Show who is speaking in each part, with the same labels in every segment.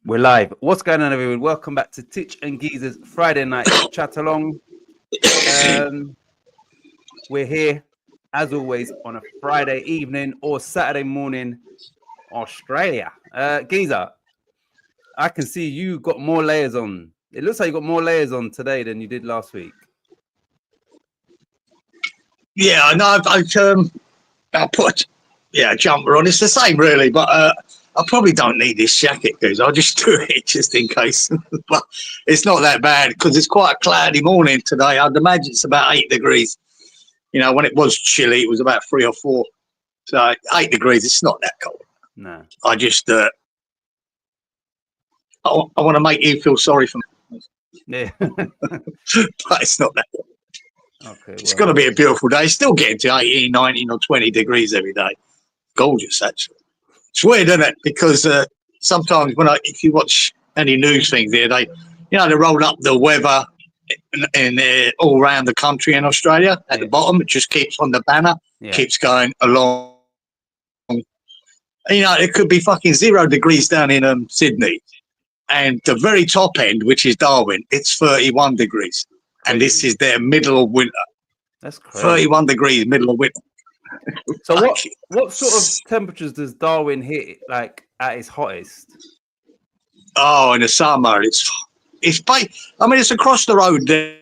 Speaker 1: We're live. What's going on, everyone? Welcome back to Titch and Geezer's Friday night chat along. We're here, as always, on a Friday evening or Saturday morning, Australia. Geezer, I can see you got more layers on. It looks like you got more layers on today than you did last week.
Speaker 2: Yeah, I know. I put a jumper on. It's the same, really, but I probably don't need this jacket because I'll just do it just in case. But it's not that bad because it's quite a cloudy morning today. I'd imagine it's about 8 degrees. You know, when it was chilly, it was about 3 or 4. So 8 degrees, it's not that cold.
Speaker 1: No.
Speaker 2: I just, I want to make you feel sorry for me.
Speaker 1: Yeah.
Speaker 2: But it's not that cold.
Speaker 1: Okay,
Speaker 2: It's going to be a beautiful day. It's still getting to 18, 19 or 20 degrees every day. Gorgeous, actually. It's weird, isn't it? Because sometimes if you watch any news thing there, they roll up the weather in all around the country in Australia at the bottom. It just keeps on the banner, keeps going along. You know, it could be fucking 0 degrees down in Sydney, and the very top end, which is Darwin, it's 31 degrees, and this is their middle of winter.
Speaker 1: That's crazy.
Speaker 2: 31 degrees, middle of winter.
Speaker 1: So what sort of temperatures does Darwin hit like at its hottest?
Speaker 2: Oh, in the summer, it's across the road there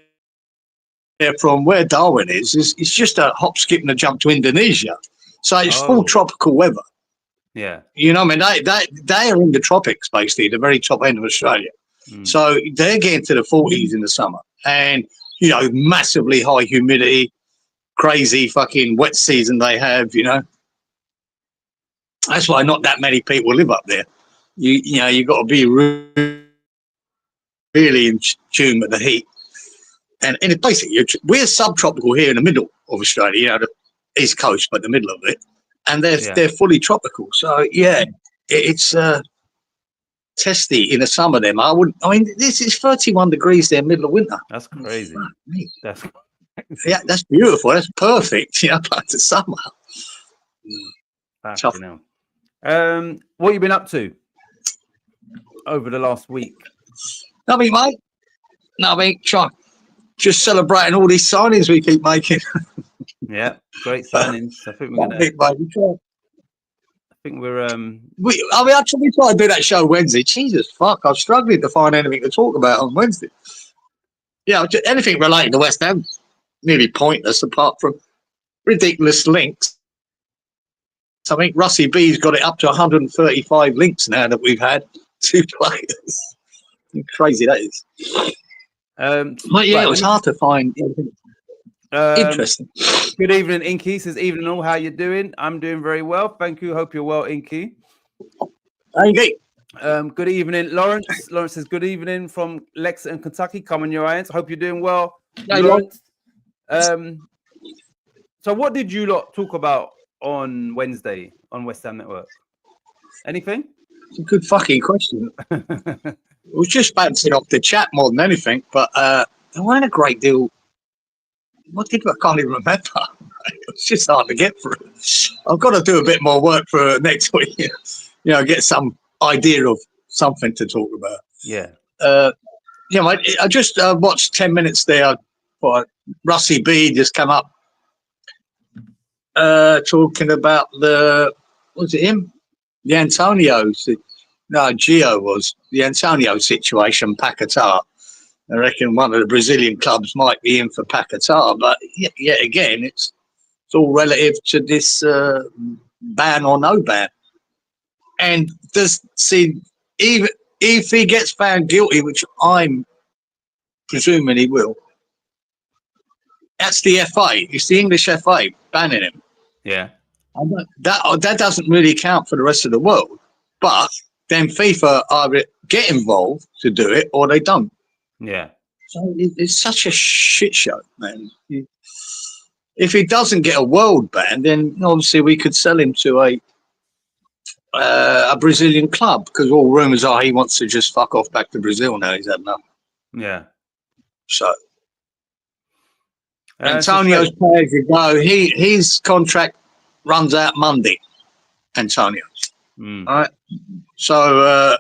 Speaker 2: from where Darwin is. It's just a hop, skip, and a jump to Indonesia. So it's full tropical weather.
Speaker 1: Yeah.
Speaker 2: You know, I mean, they are in the tropics, basically, the very top end of Australia. So they're getting to the 40s in the summer. And, you know, massively high humidity, crazy fucking wet season they have, you know. That's why not that many people live up there. You know, you've got to be really in tune with the heat. And it's basically, we're subtropical here in the middle of Australia, you know, the east coast, but the middle of it. And they're fully tropical. So, yeah, it's testy in the summer then. This is 31 degrees there, middle of winter.
Speaker 1: That's crazy. That's crazy.
Speaker 2: Yeah, that's beautiful. That's perfect, you know, but the summer.
Speaker 1: Tough. What you been up to over the last week?
Speaker 2: Nothing, mate. Just celebrating all these signings we keep making.
Speaker 1: Yeah, great signings. I think we're gonna. I think we're.
Speaker 2: I tried to do that show Wednesday. Jesus fuck! I was struggling to find anything to talk about on Wednesday. Yeah, anything related to West Ham, nearly pointless apart from ridiculous links. I think Russie B's got it up to 135 links now that we've had 2 players. Crazy that is. But yeah, it was hard to find anything interesting.
Speaker 1: Good evening, Inky. Says evening all. How you doing? I'm doing very well. Thank you. Hope you're well, Inky.
Speaker 2: Thank you.
Speaker 1: Good evening, Lawrence. Lawrence says good evening from Lexington, Kentucky. Come on your irons. Hope you're doing well, Lawrence. So what did you lot talk about on Wednesday on West Ham Network? Anything?
Speaker 2: It's a good fucking question. It was just bouncing off the chat more than anything, but there weren't a great deal. I can't even remember. It's just hard to get through. I've got to do a bit more work for next week. You know, get some idea of something to talk about.
Speaker 1: Yeah.
Speaker 2: I just watched 10 minutes there. Russie B just come up talking about was it him? The Antonio. No, Gio was the Antonio situation, Paquetá. I reckon one of the Brazilian clubs might be in for Paquetá, but yet again, it's all relative to this ban or no ban. And even if he gets found guilty, which I'm presuming he will, that's the FA. It's the English FA banning him.
Speaker 1: Yeah.
Speaker 2: That doesn't really count for the rest of the world, but then FIFA either get involved to do it or they don't.
Speaker 1: Yeah.
Speaker 2: So it's such a shit show, man. If he doesn't get a world ban, then obviously we could sell him to a Brazilian club because all rumours are he wants to just fuck off back to Brazil now. He's had enough.
Speaker 1: Yeah.
Speaker 2: So Antonio's players go. His contract runs out Monday. Antonio's. All right. So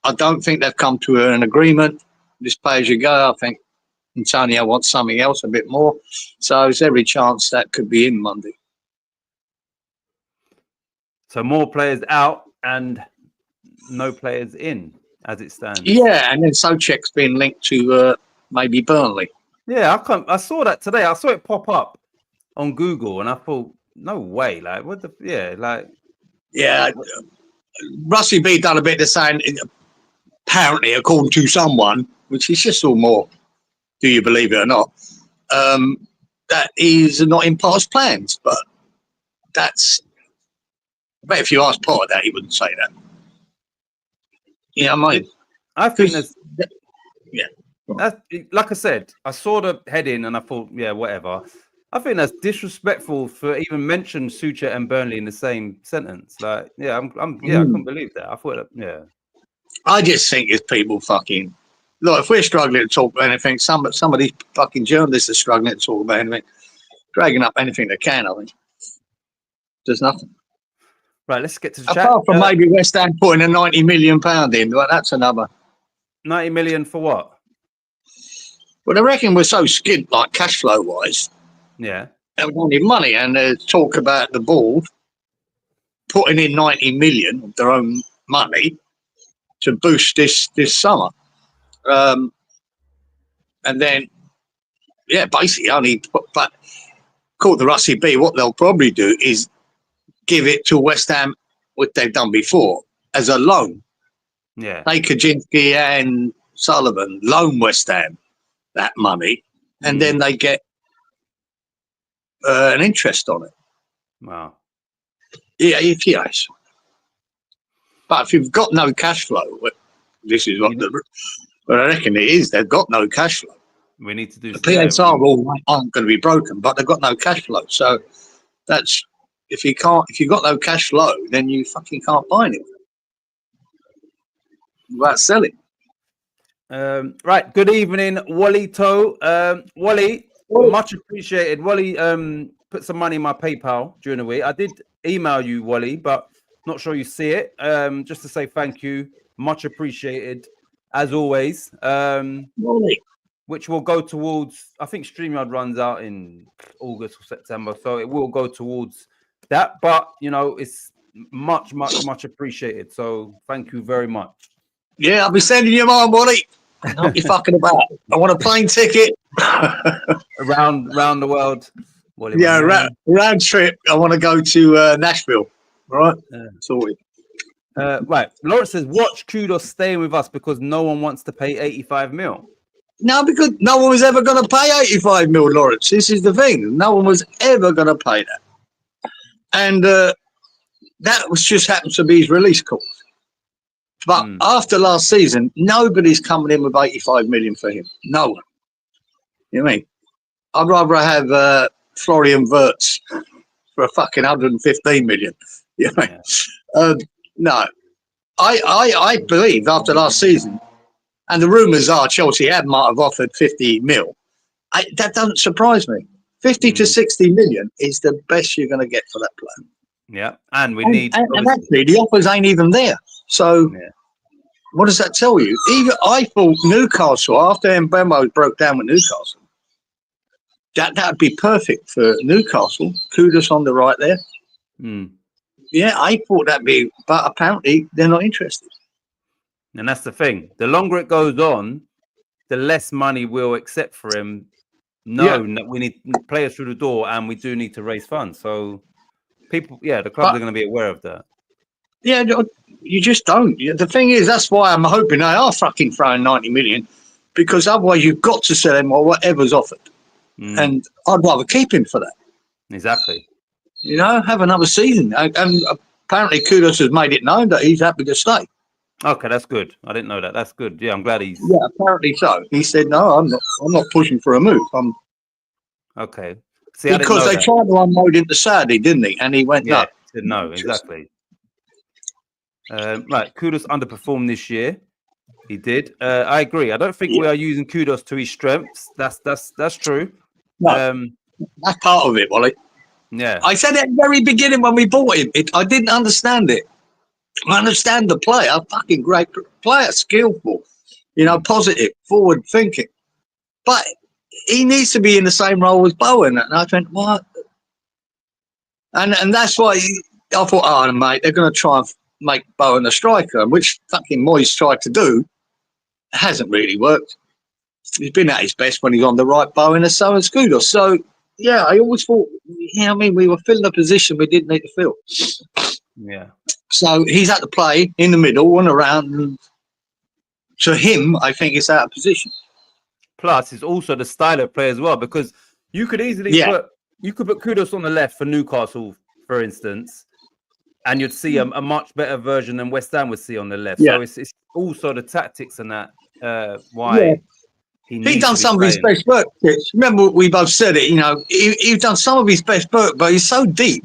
Speaker 2: I don't think they've come to an agreement. This pay as you go, I think Antonio wants something else a bit more. So there's every chance that could be in Monday.
Speaker 1: So more players out and no players in as it stands.
Speaker 2: Yeah, and then Souček's been linked to maybe Burnley.
Speaker 1: Yeah, I saw that today. I saw it pop up on Google, and I thought, no way. Like, what the? Yeah, like.
Speaker 2: Yeah, Rusty B done a bit of saying, apparently, according to someone, which is just all more, do you believe it or not, that is not in past plans. But that's, I bet if you asked Potter that, he wouldn't say that. Yeah,
Speaker 1: I think that's,
Speaker 2: yeah.
Speaker 1: That's, like I said, I saw the heading and I thought, yeah, whatever. I think that's disrespectful for even mention Souček and Burnley in the same sentence. Like, yeah, I couldn't believe that. I thought, yeah.
Speaker 2: I just think it's people fucking. Look, if we're struggling to talk about anything, some of these fucking journalists are struggling to talk about anything, dragging up anything they can. I think there's nothing.
Speaker 1: Right, let's get to the
Speaker 2: apart
Speaker 1: chat.
Speaker 2: from maybe West Ham putting a £90 million in, but that's another.
Speaker 1: 90 million for what?
Speaker 2: Well, I reckon we're so skid, like cash flow wise.
Speaker 1: Yeah.
Speaker 2: And we don't need money, and there's talk about the board putting in 90 million of their own money to boost this summer. And then, yeah, basically only, but according to Rusty B, what they'll probably do is give it to West Ham, what they've done before, as a loan.
Speaker 1: Yeah.
Speaker 2: They, Kaczynski and Sullivan, loan West Ham that money, and then they get an interest on it.
Speaker 1: Wow.
Speaker 2: Yeah, yes. But if you've got no cash flow, this is what I reckon it is. They've got no cash flow.
Speaker 1: We need to do.
Speaker 2: The PSR rule aren't going to be broken, but they've got no cash flow. So that's if you've got no cash flow, then you fucking can't buy anything. Without selling.
Speaker 1: Right. Good evening, Wally Toe. Wally, much appreciated. Wally put some money in my PayPal during the week. I did email you, Wally, but not sure you see it. Just to say thank you, much appreciated, as always. Which will go towards, I think StreamYard runs out in August or September, so it will go towards that. But it's much appreciated. So thank you very much.
Speaker 2: Yeah, I'll be sending you mine, Wally. What you fucking about? I want a plane ticket
Speaker 1: around the world. Wally,
Speaker 2: yeah, round trip. I want to go to Nashville. All right, sorted.
Speaker 1: Right, Lawrence says, watch Kudos staying with us because no one wants to pay 85 mil.
Speaker 2: No, because no one was ever going to pay 85 mil, Lawrence. This is the thing. No one was ever going to pay that. And that was just happened to be his release clause. But after last season, nobody's coming in with 85 million for him. No one. You know what I mean? I'd rather have Florian Wirtz for a fucking 115 million. You know what I mean? No. I believe after last season, and the rumours are Chelsea might have offered 50 mil. That doesn't surprise me. 50 to 60 million is the best you're going to get for that player.
Speaker 1: Yeah, and we need...
Speaker 2: And actually, the offers ain't even there. So what does that tell you? Even I thought Newcastle, after Mbemo broke down with Newcastle, that would be perfect for Newcastle. Kudos on the right there. Yeah, I thought that'd be... But apparently, they're not interested.
Speaker 1: And that's the thing. The longer it goes on, the less money we'll accept for him, knowing that we need players through the door and we do need to raise funds. So people, the clubs are going to be aware of that.
Speaker 2: Yeah, you just don't. The thing is, that's why I'm hoping they are fucking throwing 90 million, because otherwise you've got to sell him or whatever's offered. And I'd rather keep him for that.
Speaker 1: Exactly.
Speaker 2: Have another season. And apparently Kudos has made it known that he's happy to stay.
Speaker 1: Okay, that's good. I didn't know that. That's good. Yeah, I'm glad he's...
Speaker 2: Yeah, apparently so. He said, no, I'm not pushing for a move.
Speaker 1: Okay. See,
Speaker 2: because they tried to unload him to Saturday, didn't he? And he went, no.
Speaker 1: Said no, exactly. Right, Kudos underperformed this year. He did. I agree. I don't think we are using Kudos to his strengths. That's true.
Speaker 2: No, that's part of it, Wally.
Speaker 1: Yeah.
Speaker 2: I said at the very beginning when we bought him, I didn't understand it. I understand the player, fucking great player, skillful, you know, positive, forward thinking. But he needs to be in the same role as Bowen. And I went, what? And that's why I thought, oh, mate, they're going to try and make Bowen a striker, which fucking Moyes tried to do. It hasn't really worked. He's been at his best when he's on the right, Bowen, and so has Skoudos. So, yeah, I always thought, you know what I mean, we were filling a position we didn't need to fill.
Speaker 1: Yeah.
Speaker 2: So he's had to play in the middle and around. And to him, I think it's out of position.
Speaker 1: Plus, it's also the style of play as well, because you could easily put Kudus on the left for Newcastle, for instance, and you'd see a much better version than West Ham would see on the left.
Speaker 2: Yeah.
Speaker 1: So it's also the tactics and that why
Speaker 2: he done some of his best work. Remember, we both said it. You know, he's done some of his best work, but he's so deep.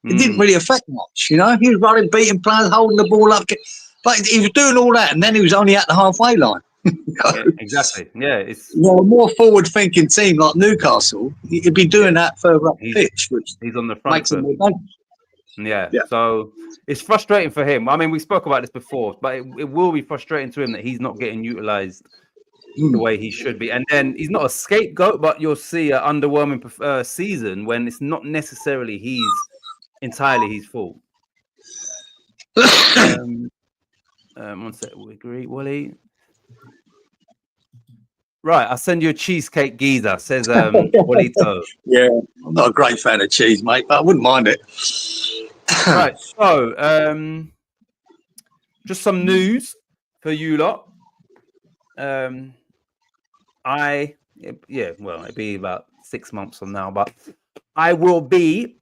Speaker 2: It didn't really affect much, you know. He was running, beating players, holding the ball up. But he was doing all that, and then he was only at the halfway line.
Speaker 1: Yeah, exactly. Yeah, it's
Speaker 2: a more forward-thinking team like Newcastle. He'd be doing that further up the pitch, which
Speaker 1: he's on the front
Speaker 2: makes him more dangerous.
Speaker 1: Yeah, so it's frustrating for him. I mean, we spoke about this before, but it will be frustrating to him that he's not getting utilised the way he should be. And then he's not a scapegoat, but you'll see an underwhelming season when it's not necessarily entirely his fault. One sec, we agree, Wally. Right, I'll send you a cheesecake, Geezer, says Walito.
Speaker 2: Yeah, I'm not a great fan of cheese, mate, but I wouldn't mind it.
Speaker 1: Right, so just some news for you lot. It'd be about 6 months from now, but I will be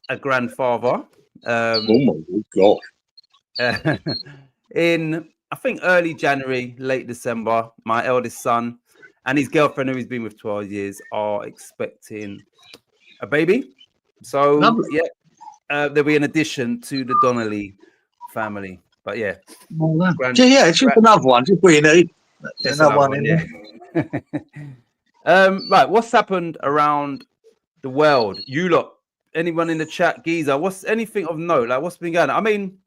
Speaker 1: a grandfather.
Speaker 2: Oh my God.
Speaker 1: In, I think, early January, late December, my eldest son and his girlfriend, who he's been with 12 years, are expecting a baby. So,
Speaker 2: Lovely.
Speaker 1: there'll be an addition to the Donnelly family. But yeah.
Speaker 2: It's just another one. Just what you need. Another one in there.
Speaker 1: Right, what's happened around the world? You lot, anyone in the chat, Geezer, what's anything of note? Like, what's been going on? I mean,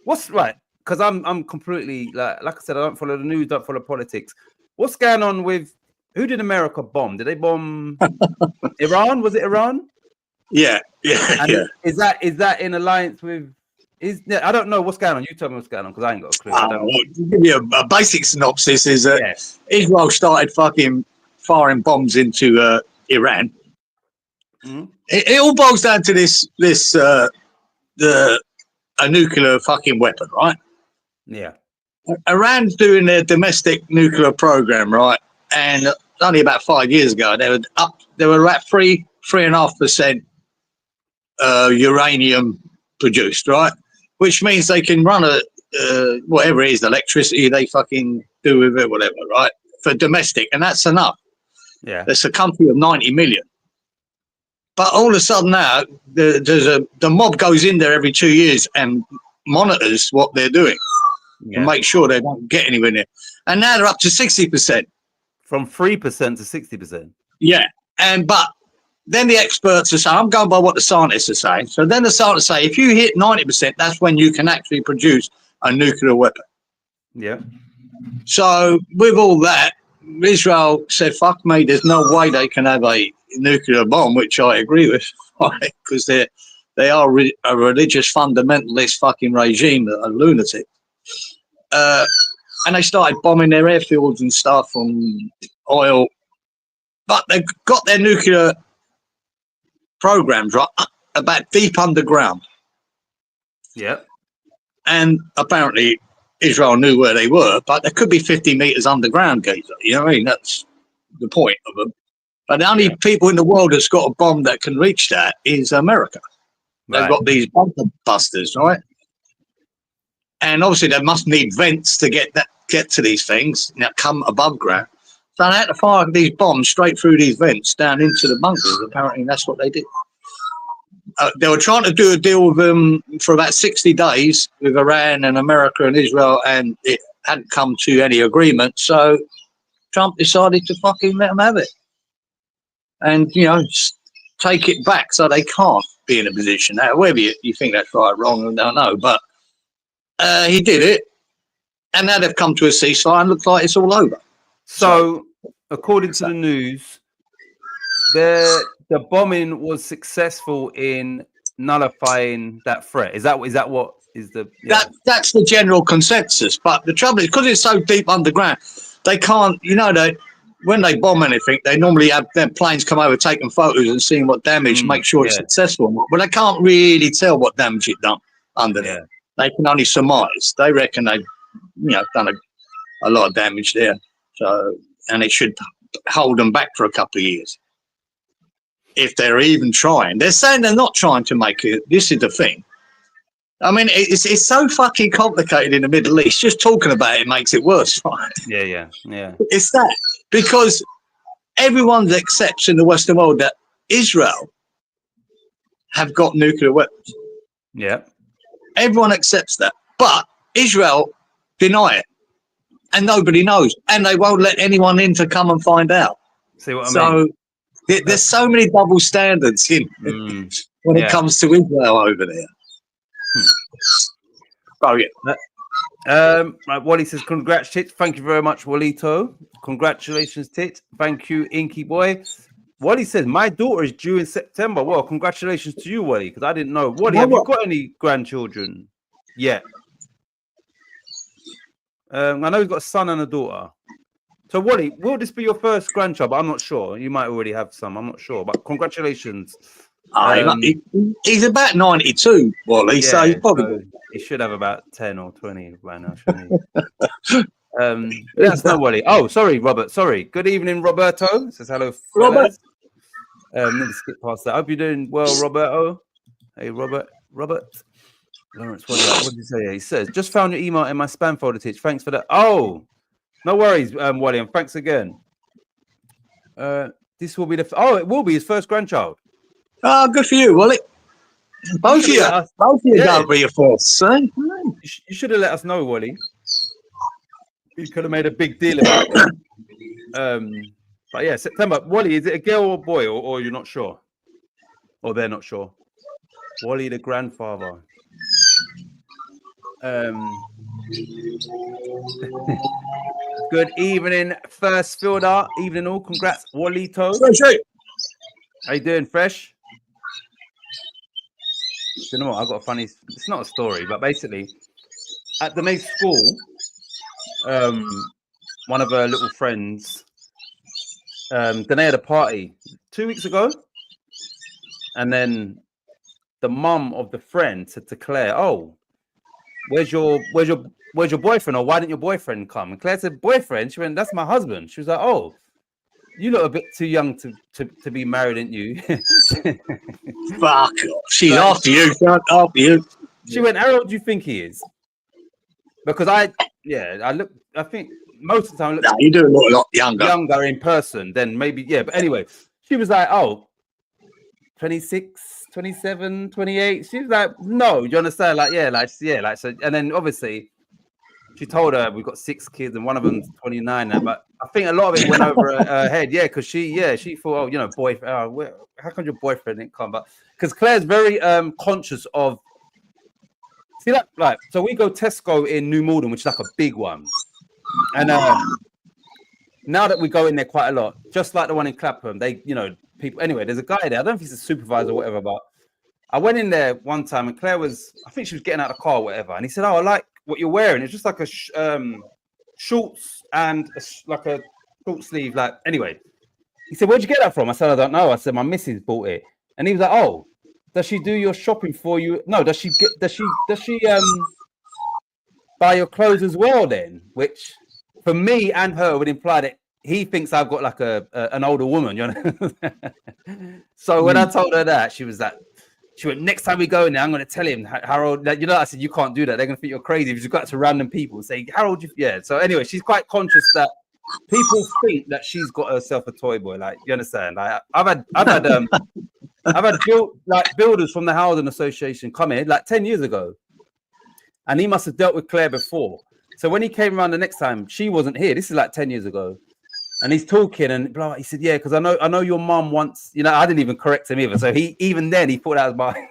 Speaker 1: what's right? Because I'm completely like I said, I don't follow the news, don't follow politics. What's going on with who did America bomb? Did they bomb Iran? Was it Iran?
Speaker 2: Yeah.
Speaker 1: Is that in alliance with? I don't know what's going on. You tell me what's going on because I ain't got a clue.
Speaker 2: To give you a basic synopsis is that Israel started fucking firing bombs into Iran. Mm-hmm. It all boils down to a nuclear fucking weapon, right?
Speaker 1: Yeah.
Speaker 2: Iran's doing their domestic nuclear program, right? And only about 5 years ago, they were at 3.5% uranium produced, right? Which means they can run whatever it is, electricity they fucking do with it, whatever, right? For domestic, and that's enough.
Speaker 1: Yeah.
Speaker 2: It's a country of 90 million. But all of a sudden now, the mob goes in there every 2 years and monitors what they're doing to make sure they don't get anywhere near. And now they're up to 60%.
Speaker 1: From 3% to 60%.
Speaker 2: Yeah. But then the experts are saying, I'm going by what the scientists are saying. So then the scientists say, if you hit 90%, that's when you can actually produce a nuclear weapon.
Speaker 1: Yeah.
Speaker 2: So with all that, Israel said, fuck me, there's no way they can have a nuclear bomb, which I agree with, right? Because they are a religious fundamentalist fucking regime that are lunatic. And they started bombing their airfields and stuff on oil. But they've got their nuclear programs right about deep underground.
Speaker 1: Yeah.
Speaker 2: And apparently Israel knew where they were, but they could be 50 meters underground, Gazer. You know what I mean? That's the point of them. But the only people in the world that's got a bomb that can reach that is America. Right. They've got these bunker busters, right? And obviously they must need vents to get to these things that come above ground. So they had to fire these bombs straight through these vents down into the bunkers. Apparently that's what they did. They were trying to do a deal with them for about 60 days with Iran and America and Israel, and it hadn't come to any agreement. So Trump decided to fucking let them have it. And, you know, take it back so they can't be in a position. Now, whether you think that's right or wrong, I don't know. But He did it, and now they've come to a ceasefire and looks like it's all over.
Speaker 1: So according to the news, the bombing was successful in nullifying that threat. Is that what is the
Speaker 2: that's the general consensus? But the trouble is, because it's so deep underground, they can't. When they bomb anything, they normally have their planes come over, taking photos and seeing what damage, make sure it's successful. But they can't really tell what damage it done under there. They can only surmise. They reckon they've done a lot of damage there. So, and it should hold them back for a couple of years. If they're even trying. They're saying they're not trying to make it. This is the thing. I mean, it's so fucking complicated in the Middle East. Just talking about it makes it worse. Right?
Speaker 1: Yeah.
Speaker 2: It's that. Because everyone accepts in the Western world that Israel have got nuclear weapons.
Speaker 1: Yeah.
Speaker 2: Everyone accepts that. But Israel deny it. And nobody knows. And they won't let anyone in to come and find out.
Speaker 1: See what I mean?
Speaker 2: There's so many double standards when it comes to Israel over there. Oh, yeah.
Speaker 1: Right, Wally says, congrats, Titch. Thank you very much, Walito. Congratulations, Titch. Thank you, Inky Boy. Wally says, my daughter is due in September. Well, congratulations to you, Wally, because I didn't know. Wally, have you got any grandchildren yet? I know you've got a son and a daughter. So, Wally, will this be your first grandchild? I'm not sure. You might already have some. I'm not sure. But congratulations.
Speaker 2: He's about 92, Wally, so he's probably...
Speaker 1: he should have about 10 or 20 by now, shouldn't he? That's not Wally. Oh, sorry, Robert. Sorry. Good evening, Roberto. Says hello,
Speaker 2: Robert.
Speaker 1: Let me skip past that. Hope you're doing well, Roberto. Hey, Robert. Lawrence, what did he say? He says, just found your email in my spam folder, Titch. Thanks for that. Oh, no worries, Wally, and thanks again. This will be it will be his first grandchild.
Speaker 2: Oh, good for you, Wally. Both of you don't be your first, son.
Speaker 1: You should have let us know, Wally. You could have made a big deal about it. But yeah, September. Wally, is it a girl or boy, or you're not sure? Or they're not sure? Wally, the grandfather. Good evening, first fielder. Evening all. Congrats, Walito. How you doing, Fresh? You know what? I've got a funny. It's not a story, but basically, at the next school, one of her little friends, they had a party 2 weeks ago, and then the mum of the friend said to Claire, "Oh, where's your boyfriend? Or why didn't your boyfriend come?" And Claire said, "Boyfriend?" She went, "That's my husband." She was like, "Oh, you look a bit too young to be married, ain't you?"
Speaker 2: Fuck off. She's after you. After you.
Speaker 1: She went, "How old do you think he is?" Because I think most of the time
Speaker 2: you do look a lot younger
Speaker 1: in person than maybe, but anyway, she was like, "Oh, 26, 27, 28. She was like, "No, you understand?" So, and then obviously she told her we've got 6 kids and one of them's 29 now, but I think a lot of it went over her head, because she thought, boyfriend, how come your boyfriend didn't come? But because Claire's very conscious of, see that, like, so we go Tesco in New Malden, which is like a big one, and now that we go in there quite a lot, just like the one in Clapham, they, people, anyway, there's a guy there, I don't know if he's a supervisor or whatever, but I went in there one time and Claire I think she was getting out of the car or whatever, and he said, "Oh, I like what you're wearing. It's just like a shorts and like a short sleeve." Like, anyway, he said, "Where'd you get that from?" I said, "I don't know." I said, "My missus bought it." And he was like, "Oh, does she do your shopping for you?" No, does she buy your clothes as well then? Which for me and her would imply that he thinks I've got like an older woman, So when I told her that, she was like, she went, "Next time we go in there, I'm going to tell him, Harold," I said, "You can't do that. They're going to think you're crazy if you got to random people say, Harold, So anyway, she's quite conscious that people think that she's got herself a toy boy. Like, you understand? Like, I've had builders from the Housing Association come in like 10 years ago, and he must have dealt with Claire before. So when he came around the next time, she wasn't here. This is like 10 years ago. And he's talking and blah. He said, "Yeah, because I know your mum once." I didn't even correct him either. So he thought that was my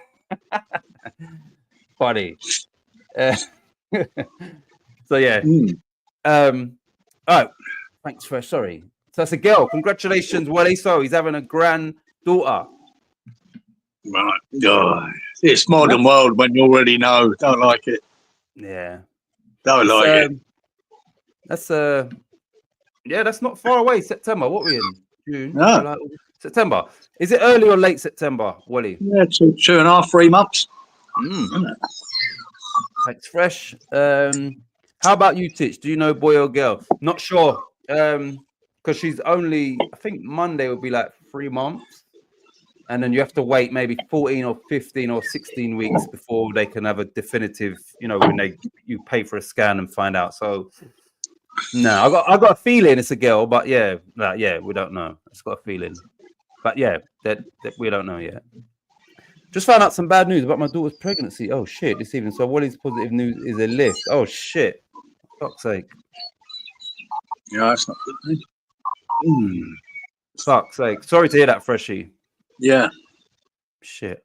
Speaker 1: funny. So yeah. All right. Thanks for sorry. So that's a girl. Congratulations, Wally. So he's having a granddaughter.
Speaker 2: Right. God. It's modern world when you already know. Don't like it.
Speaker 1: Yeah.
Speaker 2: Don't like it.
Speaker 1: That's yeah, that's not far away. September. What are we in? June,
Speaker 2: No.
Speaker 1: July, August, September. Is it early or late September, Wally?
Speaker 2: Yeah, 2.5, 3 months.
Speaker 1: Thanks, fresh. How about you, Titch? Do you know boy or girl? Not sure. Because she's only, I think Monday will be like 3 months. And then you have to wait maybe 14 or 15 or 16 weeks before they can have a definitive, when you pay for a scan and find out. So no, I got a feeling it's a girl, but yeah, we don't know. It's got a feeling. But yeah, that we don't know yet. Just found out some bad news about my daughter's pregnancy. Oh shit, this evening. So Wally's positive news is a lift. Oh shit. For fuck's sake.
Speaker 2: Yeah, that's not good.
Speaker 1: Fuck's sake. Sorry to hear that, Freshie.
Speaker 2: Yeah.
Speaker 1: Shit.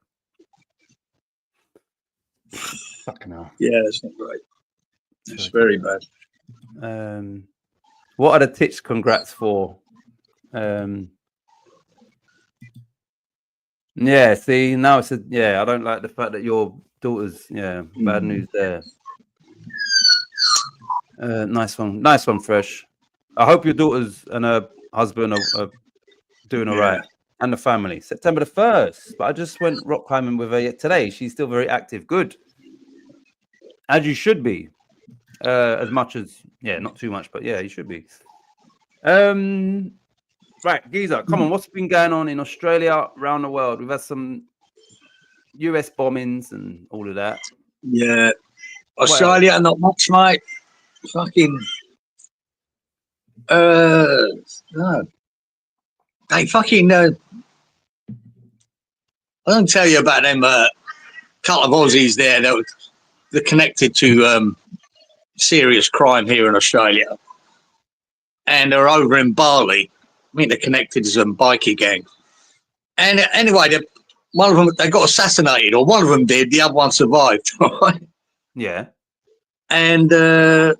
Speaker 1: Fucking hell.
Speaker 2: Yeah, that's not great. It's very bad.
Speaker 1: What are the Titch congrats for? Yeah, see, now it's I don't like the fact that your daughter's bad news there. Nice one, Fresh. I hope your daughters and her husband are doing all right. And the family. September the 1st. But I just went rock climbing with her today. She's still very active. Good. As you should be. As much as, not too much, but yeah, you should be. Right, Geezer, come on. What's been going on in Australia, around the world? We've had some US bombings and all of that.
Speaker 2: Yeah. Australia, not much, mate. Fucking. No. They fucking. I don't tell you about them couple of Aussies there that they're connected to serious crime here in Australia. And they're over in Bali. I mean, they're connected to some bikie gangs. And anyway, one of them, they got assassinated, or one of them did, the other one survived. Right?
Speaker 1: Yeah.
Speaker 2: And that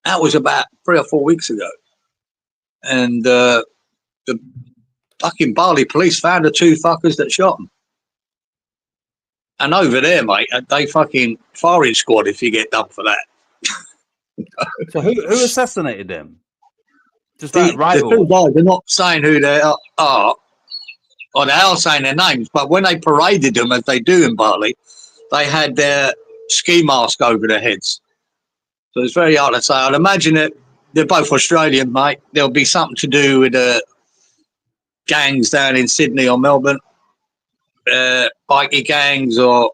Speaker 2: was about 3 or 4 weeks ago. And the fucking Bali police found the 2 fuckers that shot them. And over there, mate, they fucking firing squad if you get done for that.
Speaker 1: So who assassinated them? Just
Speaker 2: the 2 guys, they're not saying who they are, or they are saying their names, but when they paraded them, as they do in Bali, they had their ski mask over their heads. So it's very hard to say. I'd imagine that they're both Australian, mate. There'll be something to do with the gangs down in Sydney or Melbourne, bikie gangs, or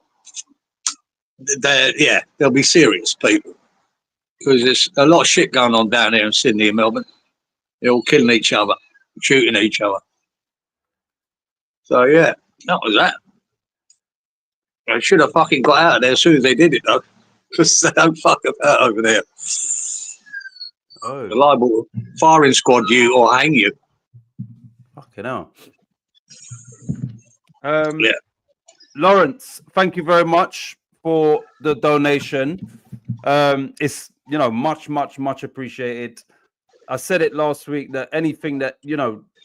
Speaker 2: they'll be serious people. Because there's a lot of shit going on down there in Sydney and Melbourne. They're all killing each other, shooting each other. So, yeah, that was that. They should have fucking got out of there as soon as they did it, though. Because they don't fuck about over there.
Speaker 1: Oh.
Speaker 2: They're liable to firing squad you or hang you.
Speaker 1: Fucking hell. Lawrence, thank you very much for the donation. It's much appreciated. I said it last week that anything that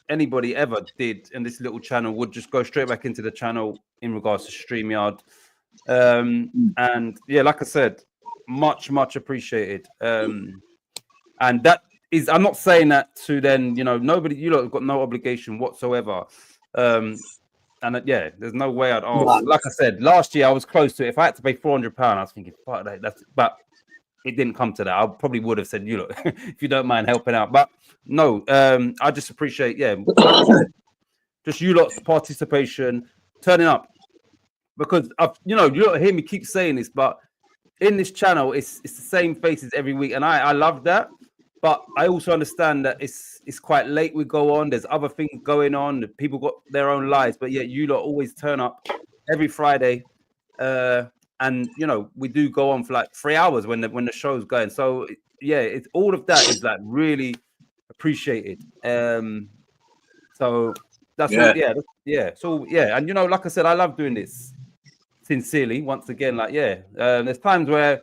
Speaker 1: anybody ever did in this little channel would just go straight back into the channel in regards to StreamYard. And yeah, like I said, much appreciated. And that is, I'm not saying that to then nobody, you lot have got no obligation whatsoever. And there's no way I'd ask. Like I said, last year I was close to it. If I had to pay £400, I was thinking, fuck that. But it didn't come to that. I probably would have said, if you don't mind helping out. But no, I just appreciate, like I said, just you lot's participation, turning up. Because you lot hear me keep saying this, but in this channel, it's the same faces every week, and I love that. But I also understand that it's quite late we go on. There's other things going on. People got their own lives, but yet you lot always turn up every Friday. And we do go on for like 3 hours when the show's going. So yeah, it's all of that is like really appreciated. So that's all, So and like I said, I love doing this sincerely. Once again, there's times where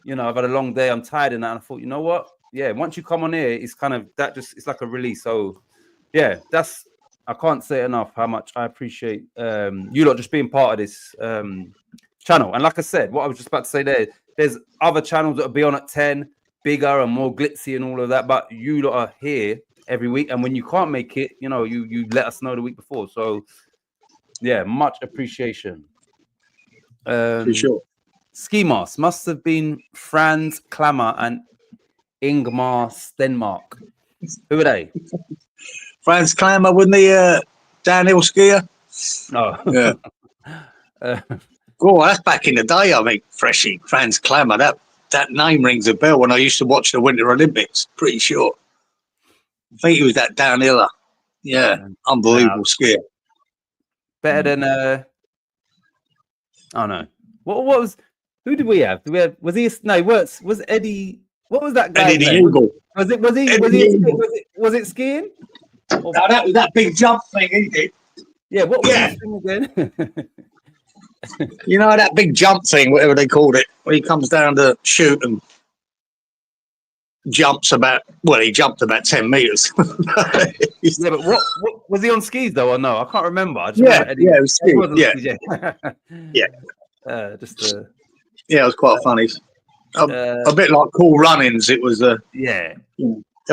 Speaker 1: you know, I've had a long day, I'm tired and that. And I thought, you know what? Yeah, once you come on here, it's kind of that it's like a release. So yeah, I can't say enough how much I appreciate you lot just being part of this channel. And like I said, what I was just about to say there's other channels that'll be on at 10, bigger and more glitzy and all of that, but you lot are here every week. And when you can't make it, you know, you let us know the week before. So yeah, much appreciation.
Speaker 2: For sure.
Speaker 1: Ski mask must have been Franz Klammer and Ingmar Stenmark. Who are they?
Speaker 2: Franz Klammer, wasn't he a downhill skier?
Speaker 1: No.
Speaker 2: Yeah. Oh, that's back in the day, I think, Freshie. Franz Klammer. That name rings a bell when I used to watch the Winter Olympics, pretty sure. I think he was that downhiller. Yeah, unbelievable skier.
Speaker 1: Better than oh no. What was who did we have? Was he was Eddie, what was that guy's
Speaker 2: Eddie the
Speaker 1: name?
Speaker 2: Eagle.
Speaker 1: Was it skiing?
Speaker 2: No, that was that big jump thing, he did.
Speaker 1: Yeah, what was his thing again?
Speaker 2: You know that big jump thing, whatever they called it, when he comes down to shoot and jumps he jumped about 10 meters.
Speaker 1: Yeah, but what was he on skis though or no? I can't remember. I just
Speaker 2: it was skis. Yeah. Yeah, it was quite funny. A bit like Cool Runnings. It was they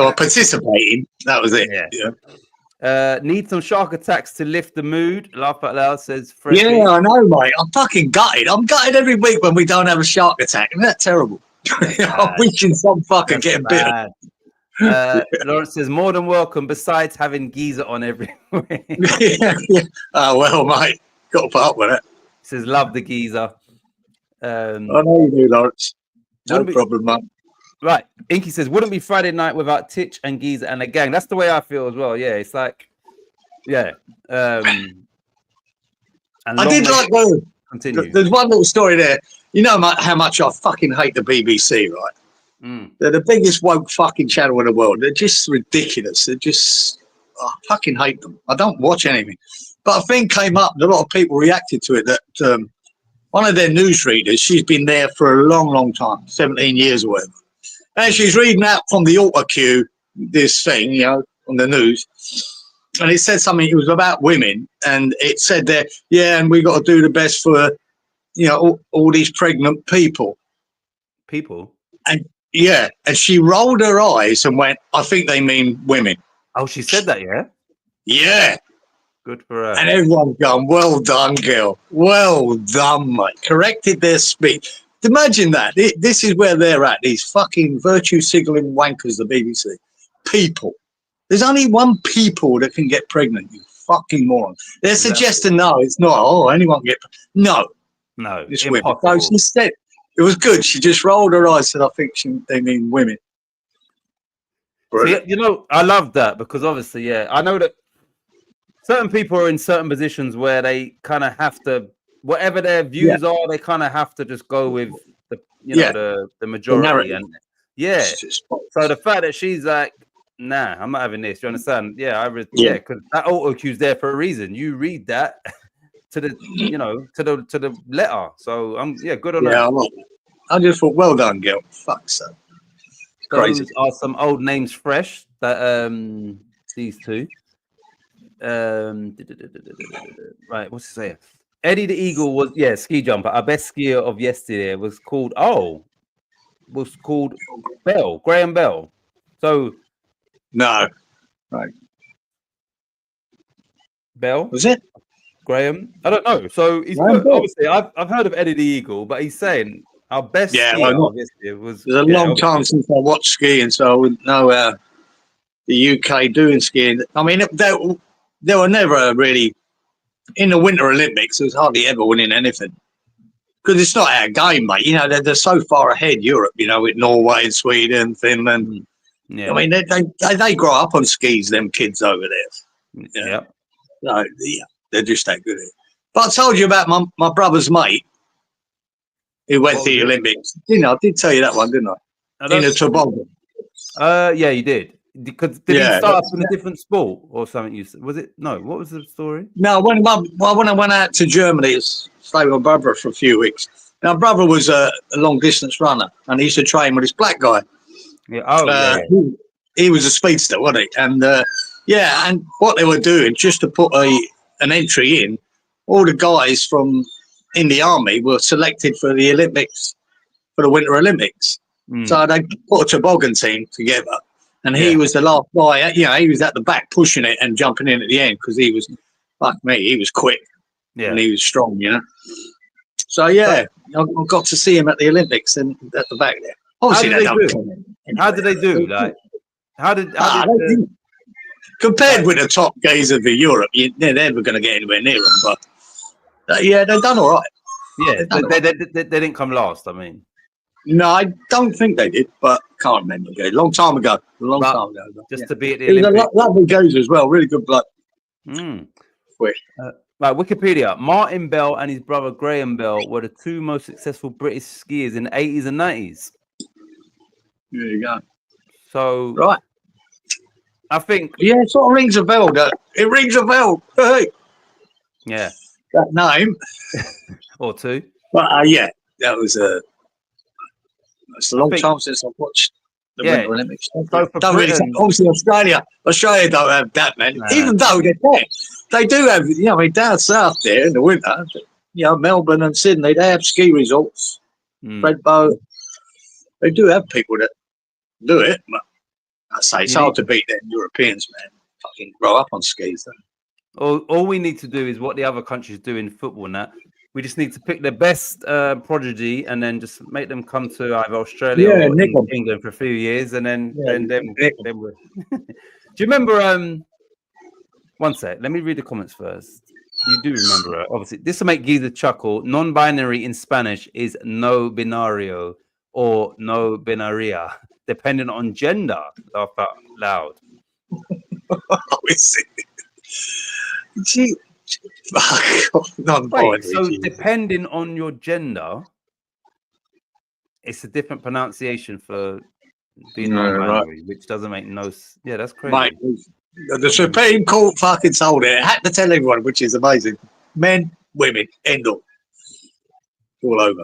Speaker 2: were participating. That was it.
Speaker 1: Yeah. Need some shark attacks to lift the mood. Laugh out loud, says Freddie.
Speaker 2: Yeah, I know, mate. I'm fucking gutted. I'm gutted every week when we don't have a shark attack. Isn't that terrible? I'm wishing some fucker getting bitten.
Speaker 1: Lawrence says more than welcome. Besides having Geezer on every week.
Speaker 2: Yeah. Oh well, mate. Got to put up with it.
Speaker 1: He says love the Geezer.
Speaker 2: I know you do, Lawrence. No problem, mate.
Speaker 1: Right. Inky says, wouldn't be Friday night without Titch and Geezer and the gang. That's the way I feel as well. Yeah, it's like, yeah. And
Speaker 2: I did like there's one little story there. You know how much I fucking hate the BBC, right? They're the biggest woke fucking channel in the world. They're just ridiculous. I fucking hate them. I don't watch anything. But a thing came up, and a lot of people reacted to it, that one of their newsreaders, she's been there for a long, long time, 17 years or whatever. And she's reading out from the auto cue this thing, you know, on the news. And it said something, it was about women. And it said there, yeah, and we got to do the best for, you know, all these pregnant people. And yeah, and she rolled her eyes and went, I think they mean women.
Speaker 1: Oh, she said that, yeah?
Speaker 2: Yeah.
Speaker 1: Good for her.
Speaker 2: And everyone's gone, well done, girl. Well done, mate. Corrected their speech. Imagine that. This is where they're at. These fucking virtue signaling wankers, the BBC. People. There's only one people that can get pregnant, you fucking moron. They're suggesting, no, it's not. Oh, anyone can get pregnant. No. It's women. So she said, it was good. She just rolled her eyes and I think they mean women.
Speaker 1: See, you know, I love that because obviously, yeah, I know that certain people are in certain positions where they kind of have to, whatever their views are, they kind of have to just go with the, you know, the majority. And so the fact that she's like, nah, I'm not having this. You understand? Yeah, because that auto cue's there for a reason. You read that to the, you know, to the letter. So good on that.
Speaker 2: I just thought, well done, girl. Fuck so.
Speaker 1: Those are some old names fresh. That these two. Right, what's it say? Eddie the Eagle was ski jumper. Our best skier of yesterday was called Bell, Graham Bell. So
Speaker 2: no, right.
Speaker 1: Bell
Speaker 2: was it
Speaker 1: Graham? I don't know. So he's obviously I've heard of Eddie the Eagle, but he's saying our best skier of yesterday was.
Speaker 2: There's a long time since I watched skiing, so I wouldn't know the UK doing skiing. I mean, they were never really in the Winter Olympics. There was hardly ever winning anything because it's not our game, mate. You know, they're so far ahead. Europe, you know, with Norway and Sweden, Finland. Yeah. I mean, they grow up on skis. Them kids over there.
Speaker 1: Yeah.
Speaker 2: So they're just that good at it. But I told you about my brother's mate who went to the Olympics. Didn't I? I did tell you that one, didn't I? In a toboggan.
Speaker 1: Yeah, you did. Because did he start in a different sport or something? Was it? No. What was the story?
Speaker 2: No, when I went out to Germany, stayed with my brother for a few weeks, Now, brother was a long distance runner, and he used to train with this black guy.
Speaker 1: Yeah. Oh, yeah.
Speaker 2: He was a speedster, wasn't he? And and what they were doing just to put an entry in, all the guys from in the army were selected for the Olympics, for the Winter Olympics. So they put a toboggan team together, and he was the last guy. You know, he was at the back pushing it and jumping in at the end because he was like me. He was quick and he was strong. You know. So I got to see him at the Olympics and at the back there. Obviously,
Speaker 1: how did they do? Like, how did
Speaker 2: compared with the top guys of Europe, they're never going to get anywhere near them. But they've done all right.
Speaker 1: Yeah, they didn't come last. I mean,
Speaker 2: no, I don't think they did, but can't remember. A long time ago.
Speaker 1: Just to be at the Olympics.
Speaker 2: Lovely guys as well. Really good blood.
Speaker 1: Quick. Right, Wikipedia. Martin Bell and his brother Graham Bell were the two most successful British skiers in the 80s and 90s.
Speaker 2: There you go.
Speaker 1: So,
Speaker 2: right.
Speaker 1: I think.
Speaker 2: Yeah, it sort of rings a bell. It rings a bell. Hey.
Speaker 1: Yeah.
Speaker 2: That name.
Speaker 1: Or two.
Speaker 2: But that was it's a long time since I've watched the Winter Olympics. Obviously, Australia don't have that many. No. Even though they do have, down south there in the winter, Melbourne and Sydney, they have ski resorts. Redbow, they do have people that do it. But I say it's hard to beat them Europeans, man. Fucking grow up on skis.
Speaker 1: All we need to do is what the other countries do in football and that. We just need to pick the best prodigy and then just make them come to either Australia or England for a few years, and then we're. Do you remember? One sec. Let me read the comments first. You do remember, obviously. This will make Giza chuckle. Non-binary in Spanish is no binario or no binaria, depending on gender. Laugh out loud.
Speaker 2: Gee.
Speaker 1: Wait, so depending on your gender, it's a different pronunciation for being non-binary, which doesn't make no sense. Yeah, that's crazy.
Speaker 2: Mate, the Supreme Court fucking told it. I had to tell everyone, which is amazing. Men, women, end all over.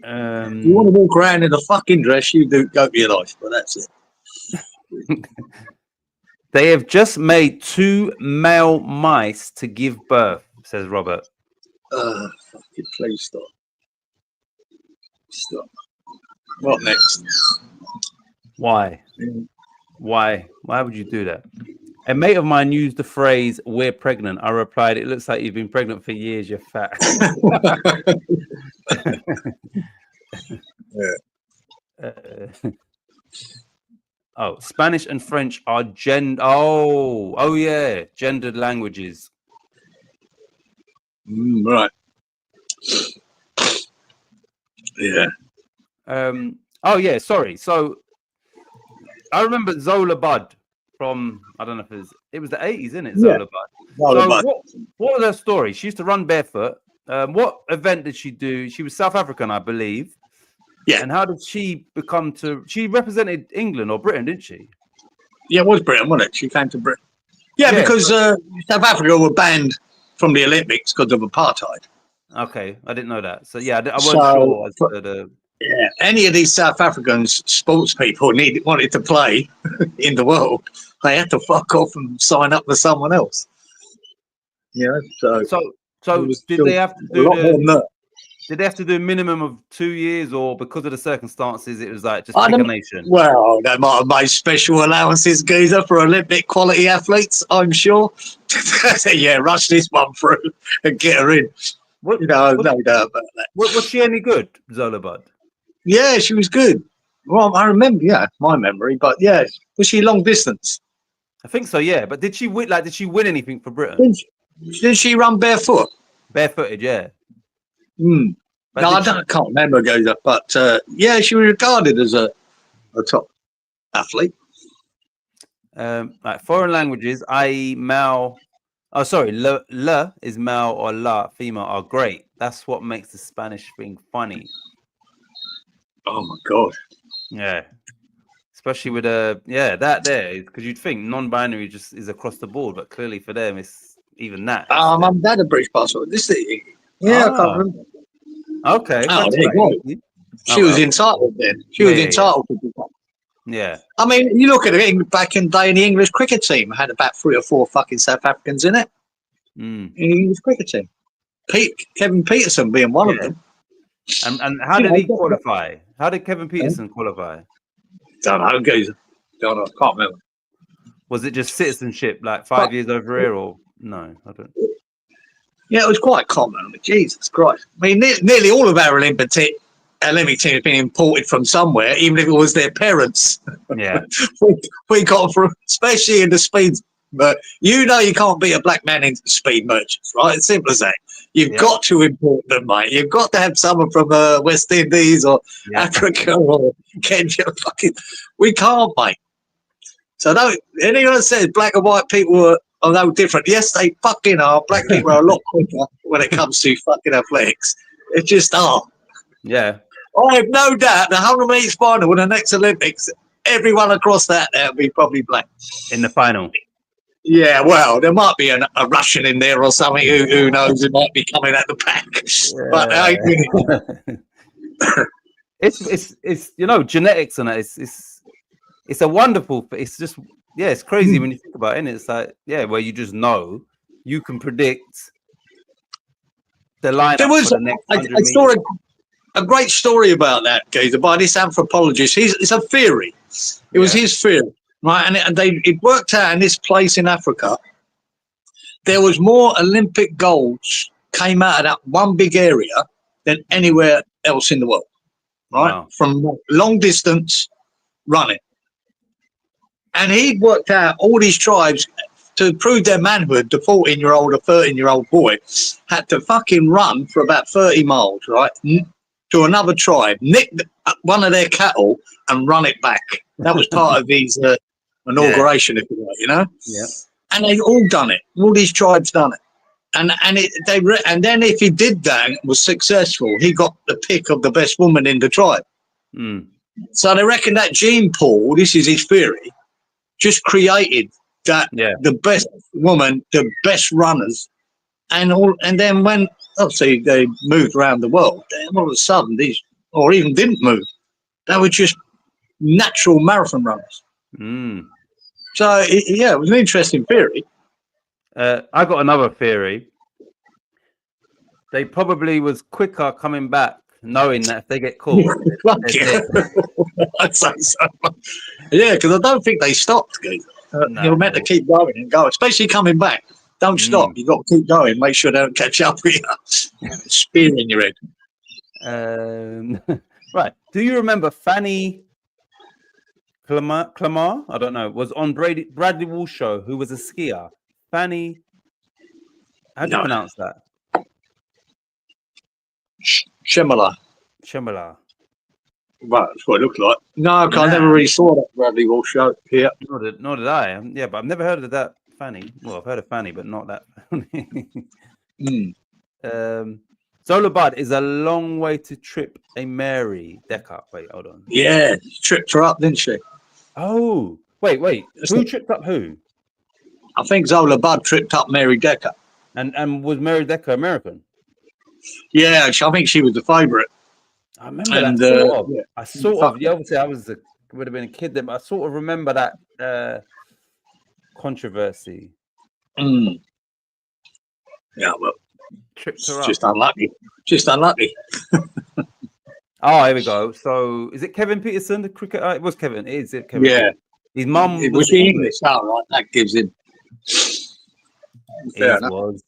Speaker 2: You want to walk around in a fucking dress, you do go to your life, but that's it.
Speaker 1: They have just made 2 male mice to give birth, says Robert.
Speaker 2: Fucking please stop. Stop. What next?
Speaker 1: Why? Why would you do that? A mate of mine used the phrase, "We're pregnant." I replied, "It looks like you've been pregnant for years, you're fat." Spanish and French are gendered languages.
Speaker 2: Right. Yeah.
Speaker 1: Sorry. So I remember Zola Bud from, I don't know if it was the 80s, isn't it? Zola Bud. What was her story? She used to run barefoot. What event did she do? She was South African, I believe.
Speaker 2: Yeah.
Speaker 1: And how did she she represented England or Britain, didn't she?
Speaker 2: Yeah, it was Britain, wasn't it? She came to Britain. Yeah, because South Africa were banned from the Olympics because of apartheid.
Speaker 1: Okay, I didn't know that. So, I wasn't sure.
Speaker 2: Any of these South African sports people wanted to play in the world, they had to fuck off and sign up with someone else.
Speaker 1: So did they have to do did they have to do a minimum of 2 years, or because of the circumstances, it was like just pick a nation?
Speaker 2: Well, they might have made special allowances, Geezer, for Olympic quality athletes, I'm sure. Rush this one through and get her in. No doubt about that.
Speaker 1: Was she any good, Zola Bud?
Speaker 2: Yeah, she was good. Well, I remember, my memory, but was she long distance?
Speaker 1: I think so, yeah. But did she win? Did she win anything for Britain?
Speaker 2: Did she run barefoot?
Speaker 1: Barefooted, yeah.
Speaker 2: No, I can't remember, Gozer, but she was regarded as a top athlete.
Speaker 1: Foreign languages, i.e. male. Oh, sorry, le is male or la female are great. That's what makes the Spanish thing funny.
Speaker 2: Oh my god.
Speaker 1: Yeah. Especially with that there, because you'd think non-binary just is across the board, but clearly for them it's even that.
Speaker 2: Mum and Dad a British passport. I can't remember.
Speaker 1: Okay,
Speaker 2: Oh,
Speaker 1: thanks
Speaker 2: there
Speaker 1: for
Speaker 2: you
Speaker 1: that.
Speaker 2: go.
Speaker 1: Iggy.
Speaker 2: She
Speaker 1: Oh
Speaker 2: was
Speaker 1: well.
Speaker 2: entitled then. She
Speaker 1: Yeah,
Speaker 2: was
Speaker 1: yeah, yeah.
Speaker 2: entitled to become.
Speaker 1: Yeah.
Speaker 2: I mean, you look at it back in the day in the English cricket team, had about 3 or 4 fucking South Africans in it.
Speaker 1: Mm.
Speaker 2: In the English cricket team. Kevin Peterson being one of
Speaker 1: Yeah.
Speaker 2: them.
Speaker 1: And how
Speaker 2: You
Speaker 1: did
Speaker 2: know,
Speaker 1: he qualify? How did Kevin Peterson qualify?
Speaker 2: don't know, geezer. Don't know, can't remember.
Speaker 1: Was it just citizenship, like
Speaker 2: But
Speaker 1: 5 years over here, or no? I don't.
Speaker 2: yeah, it was quite common. Jesus Christ. I mean, nearly all of our Olympic team has been imported from somewhere, even if it was their parents.
Speaker 1: Yeah.
Speaker 2: we got from, especially in the speed. But you know, you can't be a black man in speed merchants, right? It's simple as that. You've
Speaker 1: Yeah.
Speaker 2: got to import them, mate. You've got to have someone from West Indies or
Speaker 1: Yeah.
Speaker 2: Africa or Kenya. Fucking, we can't, mate. So don't anyone that says black and white people are no different. Yes, they fucking are. Black people are a lot quicker when it comes to fucking athletics. It just are.
Speaker 1: Yeah.
Speaker 2: I have no doubt the 100 metres final with the next Olympics, everyone across that there will be probably black.
Speaker 1: In the final.
Speaker 2: Yeah, well, there might be a Russian in there or something. Who knows? It might be coming at the back. But they ain't winning.
Speaker 1: It's you know, genetics and that. It's a wonderful. It's just it's crazy when you think about it. And it's like where you just know you can predict the lineup
Speaker 2: There was
Speaker 1: for the next 100
Speaker 2: I saw
Speaker 1: meters.
Speaker 2: a great story about that, geezer, by this anthropologist. It's a theory. It was his theory, right? And it worked out in this place in Africa. There was more Olympic golds came out of that one big area than anywhere else in the world, right?
Speaker 1: Wow.
Speaker 2: From long distance running. And he'd worked out all these tribes to prove their manhood. The 14-year-old or 13-year-old boy had to fucking run for about 30 miles, right? To another tribe, nick one of their cattle and run it back. That was part of his inauguration, if you like, you know?
Speaker 1: Yeah.
Speaker 2: And they've all done it. All these tribes done it. And then if he did that and was successful, he got the pick of the best woman in the tribe.
Speaker 1: Mm.
Speaker 2: So they reckon that gene pool, this is his theory, just created that the best woman, the best runners, and then when obviously they moved around the world, then all of a sudden or even didn't move, they were just natural marathon runners.
Speaker 1: Mm.
Speaker 2: So it was an interesting theory.
Speaker 1: I got another theory. They probably was quicker coming back, knowing that if they get caught,
Speaker 2: I'd say so. Yeah, because I don't think they stopped. You're meant to keep going and go, especially coming back. Don't stop. You've got to keep going. Make sure they don't catch up with you. Spear in your head.
Speaker 1: Right. Do you remember Fanny Clamar? I don't know. Was on Bradley Wall's show, who was a skier. Fanny. How do you pronounce that?
Speaker 2: Shemala. Well, that's what it looked like. No, I never really saw that Bradley Wall show here.
Speaker 1: Nor did I. Yeah, but I've never heard of that Fanny. Well, I've heard of Fanny, but not that Fanny. Zola Bud is a long way to trip a Mary Decker. Wait, hold on.
Speaker 2: Yeah, tripped her up, didn't she?
Speaker 1: Oh, wait. Who tripped up who?
Speaker 2: I think Zola Bud tripped up Mary Decker.
Speaker 1: And was Mary Decker American?
Speaker 2: Yeah, I think she was the favourite.
Speaker 1: I remember that sort of. Yeah. I sort of. Yeah, obviously, I would have been a kid then, but I sort of remember that controversy.
Speaker 2: Yeah, well,
Speaker 1: tripped her up.
Speaker 2: Just unlucky.
Speaker 1: Oh, here we go. So, is it Kevin Peterson, the cricketer? It was Kevin. Is it Kevin?
Speaker 2: Yeah.
Speaker 1: His mum
Speaker 2: was English. Oh, right. That gives him.
Speaker 1: It was.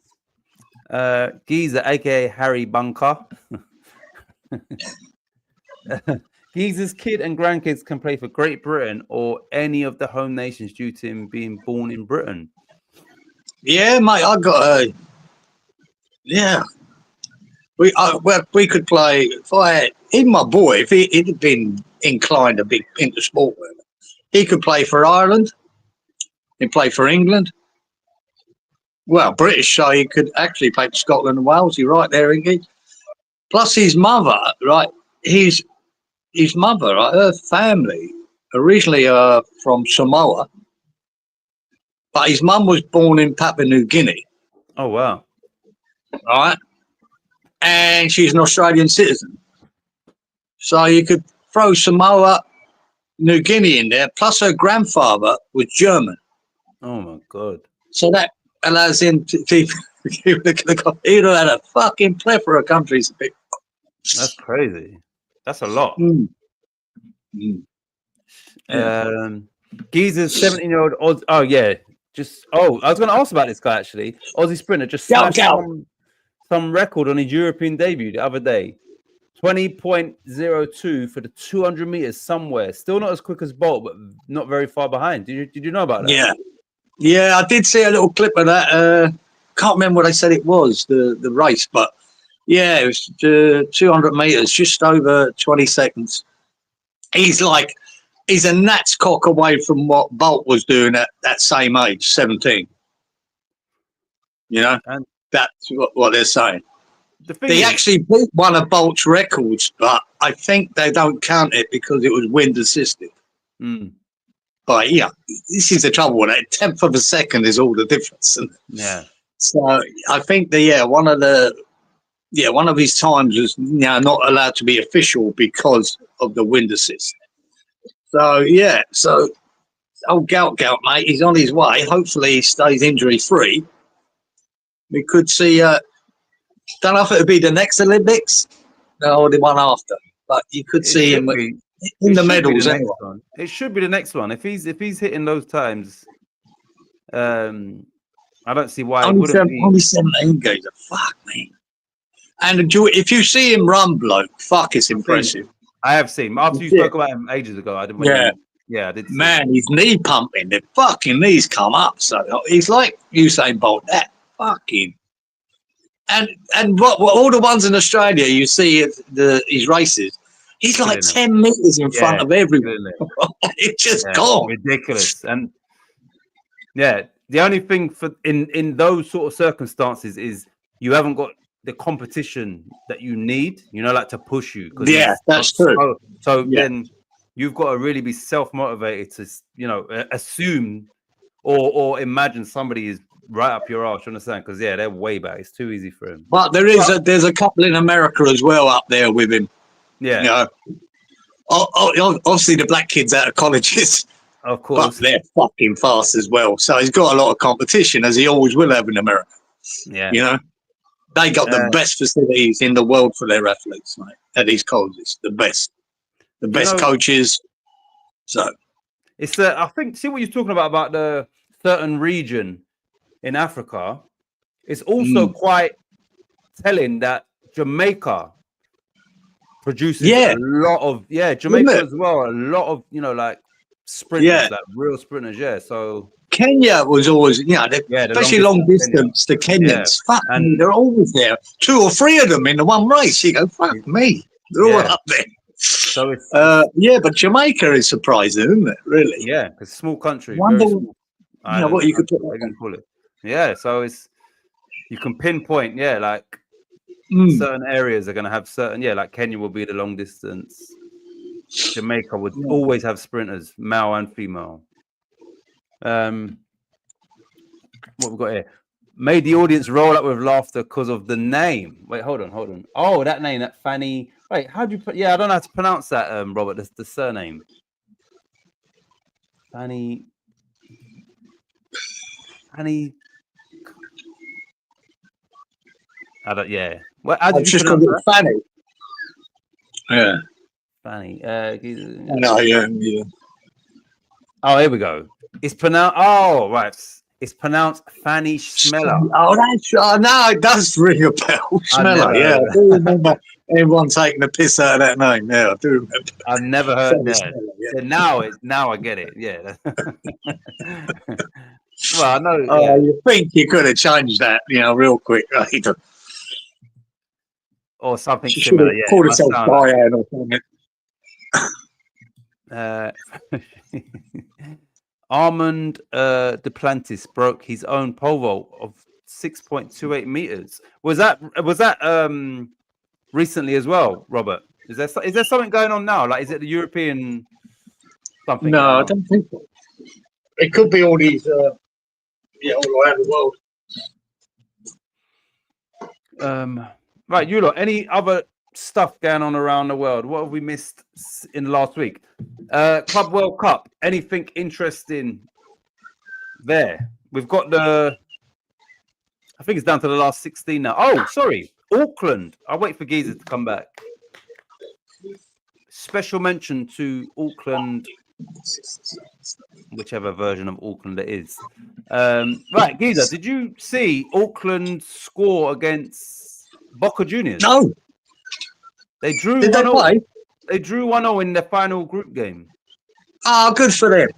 Speaker 1: Geezer, aka Harry Bunker. Geezer's kid and grandkids can play for Great Britain or any of the home nations due to him being born in Britain.
Speaker 2: Yeah, mate, I got a. Yeah, we could play. Even my boy, if he'd have been inclined a bit into sport, he could play for Ireland. He'd play for England. Well, British, so he could actually play for Scotland and Wales. You're right there, Ingy. Plus his mother, right? His mother, right? Her family originally from Samoa, but his mum was born in Papua New Guinea.
Speaker 1: Oh wow!
Speaker 2: All right, and she's an Australian citizen. So you could throw Samoa, New Guinea in there, plus her grandfather was German.
Speaker 1: Oh my god.
Speaker 2: So that allows him to he'd have had a fucking plethora of countries to pick.
Speaker 1: That's crazy. That's a lot.
Speaker 2: Mm. Yeah.
Speaker 1: Giza's 17-year-old Oz. Oh yeah. I was gonna ask about this guy actually. Aussie sprinter just
Speaker 2: Go,
Speaker 1: smashed
Speaker 2: go.
Speaker 1: some record on his European debut the other day. 20.02 for the 200 meters somewhere. Still not as quick as Bolt, but not very far behind. Did you know about that?
Speaker 2: Yeah, I did see a little clip of that. Can't remember what they said it was, the race, but yeah, it was 200 meters, just over 20 seconds. He's a gnat's cock away from what Bolt was doing at that same age, 17. You know,
Speaker 1: And
Speaker 2: that's what they're saying.
Speaker 1: They
Speaker 2: actually beat one of Bolt's records, but I think they don't count it because it was wind assisted.
Speaker 1: Mm.
Speaker 2: But yeah, this is the trouble with it. 1/10 of a second is all the difference. And
Speaker 1: yeah.
Speaker 2: so I think one of his times was not allowed to be official because of the wind assist. So old Gout, mate, he's on his way. Hopefully he stays injury free. We could see. Don't know if it would be the next Olympics or the one after, but you could see him in the medals anyway.
Speaker 1: It should be the next one. If he's hitting those times, I don't see why it wouldn't be.
Speaker 2: Only 17 games. Fuck me. And if you see him run, bloke, fuck, it's impressive.
Speaker 1: I have seen. After you spoke about him ages ago, I didn't. Yeah, I did.
Speaker 2: Man, his knee pumping. The fucking knees come up. So he's like Usain Bolt. That fucking. And what all the ones in Australia you see at his races, he's like 10 meters in front of everyone. It's just gone.
Speaker 1: Ridiculous. And yeah, the only thing in those sort of circumstances is you haven't got the competition that you need, like to push you.
Speaker 2: Yeah, that's true.
Speaker 1: So then you've got to really be self-motivated to, assume or imagine somebody is right up your arse, you understand? Because they're way back. It's too easy for him.
Speaker 2: But there's a couple in America as well up there with him.
Speaker 1: Yeah.
Speaker 2: Obviously the black kids out of colleges.
Speaker 1: Of course.
Speaker 2: But they're fucking fast as well. So he's got a lot of competition, as he always will have in America.
Speaker 1: Yeah.
Speaker 2: They got the best facilities in the world for their athletes, mate, at these colleges. The best coaches. So
Speaker 1: it's I think see what you're talking about the certain region in Africa. It's also quite telling that Jamaica produces a lot of Jamaica as well. A lot of like sprinters, like real sprinters. Yeah, so
Speaker 2: Kenya was always especially long distance. The Kenyans, fuck me, they're always there. 2 or 3 of them in the one race. You go, fuck me, they're all up there.
Speaker 1: So it's
Speaker 2: but Jamaica is surprising, isn't it? Really?
Speaker 1: Yeah, because small country.
Speaker 2: Wonder,
Speaker 1: very small
Speaker 2: what you could
Speaker 1: call it. Yeah, so you can pinpoint. Yeah, like certain areas are going to have certain. Yeah, like Kenya will be the long distance. Jamaica would always have sprinters, male and female. What we've got here made the audience roll up with laughter because of the name. Wait, hold on. Oh, that name, that Fanny. Wait, how do you put? Yeah, I don't know how to pronounce that, Robert. The surname. Fanny. I don't. Yeah. Well, how did you
Speaker 2: just call it Fanny. Yeah.
Speaker 1: Fanny.
Speaker 2: No, yeah.
Speaker 1: Oh, here we go. It's pronounced. Oh, right. It's pronounced Fanny Schmeller.
Speaker 2: Oh, no, it does ring a bell. Schmeller, yeah. I do remember everyone taking the piss out of that name. Yeah, I do remember.
Speaker 1: I've never heard that. Now I get it. Yeah. Well, I know.
Speaker 2: You think you could have changed that, real quick, right?
Speaker 1: Or something similar. Yeah.
Speaker 2: Called herself Diane or something.
Speaker 1: Armand Duplantis broke his own pole vault of 6.28 meters. Was that recently as well, Robert? Is there something going on now? Like, is it the European something?
Speaker 2: No, I don't think so. It could be all these, all around the world.
Speaker 1: Right, you lot, any other stuff going on around the world? What have we missed in last week? Club World Cup. Anything interesting there? We've got I think it's down to the last 16 now. Oh, sorry. Auckland. I'll wait for Geezer to come back. Special mention to Auckland, whichever version of Auckland it is. Right, Geezer, did you see Auckland score against Boca Juniors?
Speaker 2: No.
Speaker 1: They drew
Speaker 2: Did they
Speaker 1: 1-0.
Speaker 2: play?
Speaker 1: They drew 1-0 in the final group game.
Speaker 2: Oh, good for them.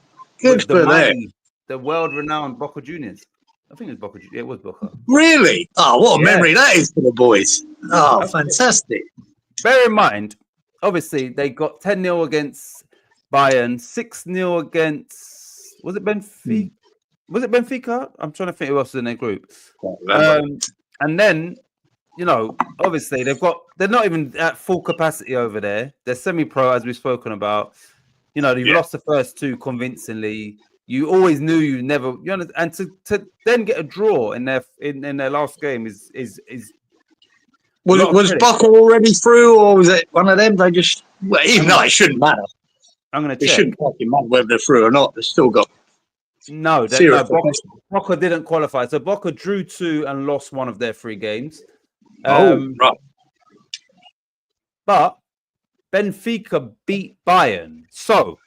Speaker 2: Good for them.
Speaker 1: The world-renowned Boca Juniors. I think it was Boca. It was Boca.
Speaker 2: Really? Oh, what a memory that is for the boys. Oh, that's fantastic.
Speaker 1: Bear in mind, obviously, they got 10-0 against Bayern, 6-0 against... Was it Benfica? Was it Benfica? I'm trying to think who else was in their group. And then, you know, obviously, they're not even at full capacity over there. They're semi-pro, as we've spoken about. You know, they've lost the first two convincingly. You always knew you never, you know, and to then get a draw in their last game is
Speaker 2: was Boca already through, or was it one of them? They just even though it shouldn't matter.
Speaker 1: I'm going to check.
Speaker 2: It shouldn't fucking matter whether they're through or not. They've still got
Speaker 1: Boca didn't qualify, so Boca drew 2 and lost one of their 3 games.
Speaker 2: Right.
Speaker 1: But Benfica beat Bayern, so.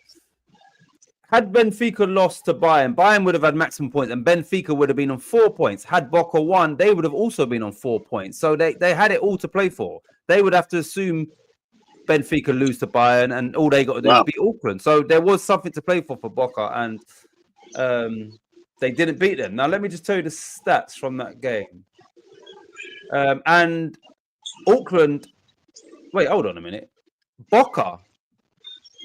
Speaker 1: Had Benfica lost to Bayern, Bayern would have had maximum points, and Benfica would have been on 4 points. Had Boca won, they would have also been on 4 points. So they had it all to play for. They would have to assume Benfica lose to Bayern, and all they got to do is beat Auckland. So there was something to play for Boca, and they didn't beat them. Now, let me just tell you the stats from that game. And Auckland... Wait, hold on a minute. Boca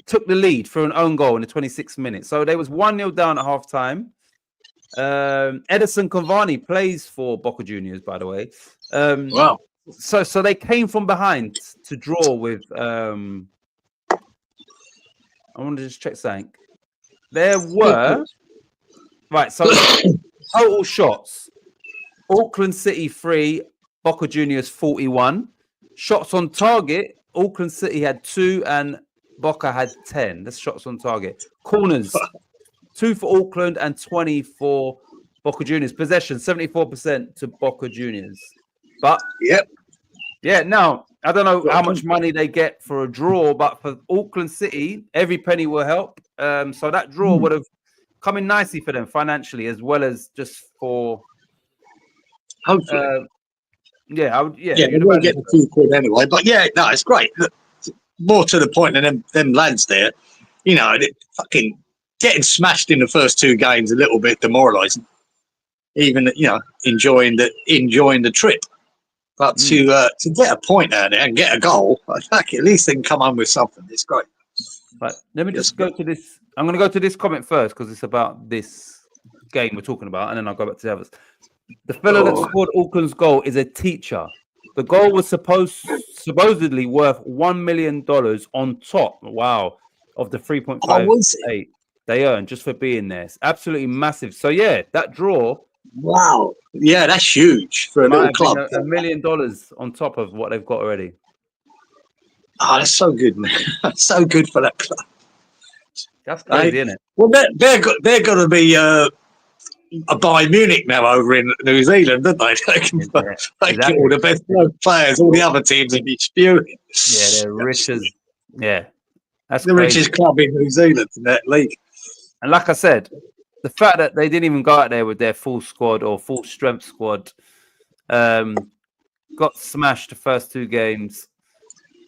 Speaker 1: took the lead through an own goal in the 26th minute. So they was 1-0 down at half-time. Edison Cavani plays for Boca Juniors, by the way.
Speaker 2: Wow.
Speaker 1: So they came from behind to draw with... I want to just check something. There were... Right, so total shots. Auckland City 3, Boca Juniors 41. Shots on target, Auckland City had 2 and Boca had 10. That's shots on target. Corners, 2 for Auckland and 20 for Boca Juniors. Possession, 74% to Boca Juniors. But now I don't know how much money they get for a draw, but for Auckland City, every penny will help. So that draw would have come in nicely for them financially, as well as just for.
Speaker 2: Hopefully.
Speaker 1: They
Speaker 2: won't get a few quid anyway. But it's great. More to the point than them lads there, you know, fucking getting smashed in the first 2 games a little bit demoralising. Even enjoying the trip, but to get a point out of there and get a goal, at least they can come home with something. It's great.
Speaker 1: Right, let me just go to this. I'm going to go to this comment first because it's about this game we're talking about, and then I'll go back to the others. The fellow that scored Auckland's goal is a teacher. The goal was supposedly worth $1 million on top. Wow, of the 3.5 they earned just for being there. It's absolutely massive. So that draw.
Speaker 2: Wow, that's huge for a little club.
Speaker 1: $1 million on top of what they've got already.
Speaker 2: Oh, that's so good, man. That's so good for that club.
Speaker 1: That's crazy, isn't it?
Speaker 2: Well, they're going to be a Bayern Munich now over in New Zealand, don't they? They can get all the best players. All the other teams would be spewing.
Speaker 1: Yeah, they're rich as that's
Speaker 2: the richest club in New Zealand in that league.
Speaker 1: And like I said, the fact that they didn't even go out there with their full squad or full strength squad, got smashed the first 2 games.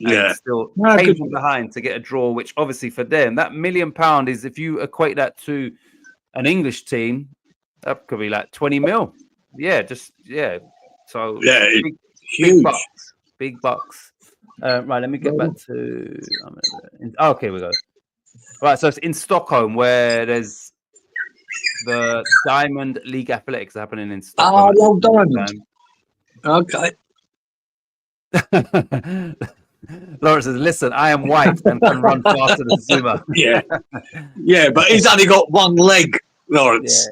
Speaker 1: And still came from behind to get a draw, which obviously for them, that £1 million is, if you equate that to an English team, that could be like 20 mil. So
Speaker 2: huge.
Speaker 1: Big bucks. Right, let me get back to. Okay, we go. Right, so it's in Stockholm where there's the Diamond League Athletics happening in Stockholm.
Speaker 2: Oh, well done.
Speaker 1: Okay. Lawrence says, "Listen, I am white and can run faster than Zuma."
Speaker 2: But he's only got one leg, Lawrence.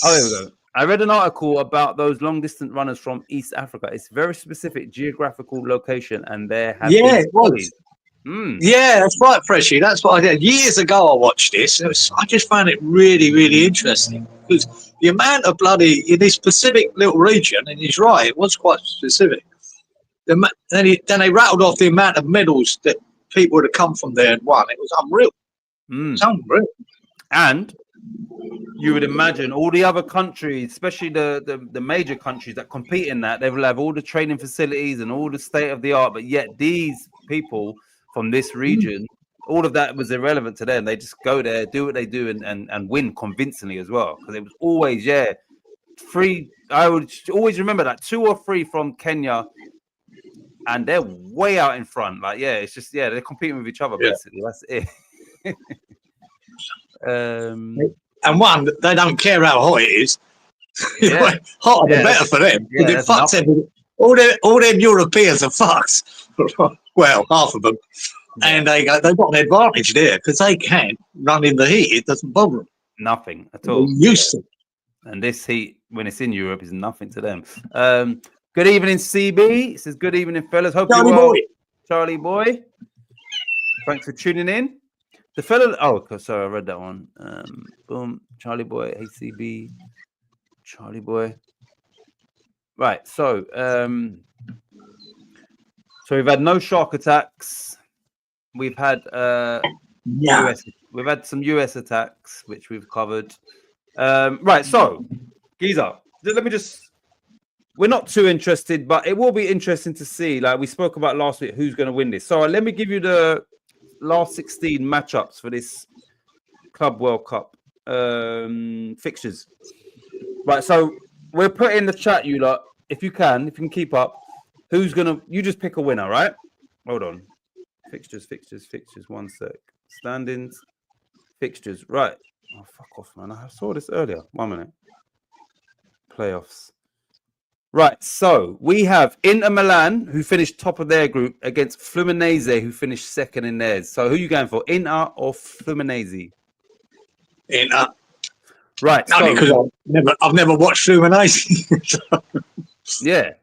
Speaker 1: Oh, here we go. I read an article about those long distance runners from East Africa. It's very specific geographical location, and there have
Speaker 2: Yeah,
Speaker 1: been
Speaker 2: it was.
Speaker 1: studies.
Speaker 2: Yeah, that's right, Freshie. That's what I did. Years ago, I watched this. I just found it really, really interesting because the amount of bloody in this specific little region, and he's right, it was quite specific. Then they rattled off the amount of medals that people would have come from there and won. It was unreal. It's unreal.
Speaker 1: And you would imagine all the other countries, especially the major countries that compete in that, they will have all the training facilities and all the state of the art. But yet these people from this region, all of that was irrelevant to them. They just go there, do what they do, and win convincingly as well. Because it was always, three. I would always remember that 2 or 3 from Kenya, and they're way out in front. Like, it's just they're competing with each other basically. That's it.
Speaker 2: And one, they don't care how hot it is. Hotter the better for them. Because it fucks everything. All them Europeans are fucks. Well, half of them. And they've got an advantage there because they can run in the heat. It doesn't bother them.
Speaker 1: Nothing at all.
Speaker 2: They're used to it.
Speaker 1: And this heat, when it's in Europe, is nothing to them. Good evening, CB. It says, good evening, fellas. Hope you're well. Charlie boy. Thanks for tuning in. The fella, sorry, I read that one. Boom, Charlie boy, HCB, Charlie boy. Right, so we've had no shark attacks. We've had we've had some US attacks, which we've covered. Right, so Giza, let me we're not too interested, but it will be interesting to see. Like we spoke about last week, who's going to win this. So let me give you the last 16 matchups for this Club World Cup fixtures. Right, so we'll put in the chat, you lot, if you can keep up. You just pick a winner, right? Hold on. Fixtures. 1 sec. Standings. Fixtures. Right. Oh, fuck off, man. I saw this earlier. 1 minute. Playoffs. Right, so we have Inter Milan, who finished top of their group, against Fluminense, who finished second in theirs. So who are you going for, Inter or Fluminense?
Speaker 2: Inter.
Speaker 1: Right.
Speaker 2: Only because I've never watched Fluminense.
Speaker 1: Yeah.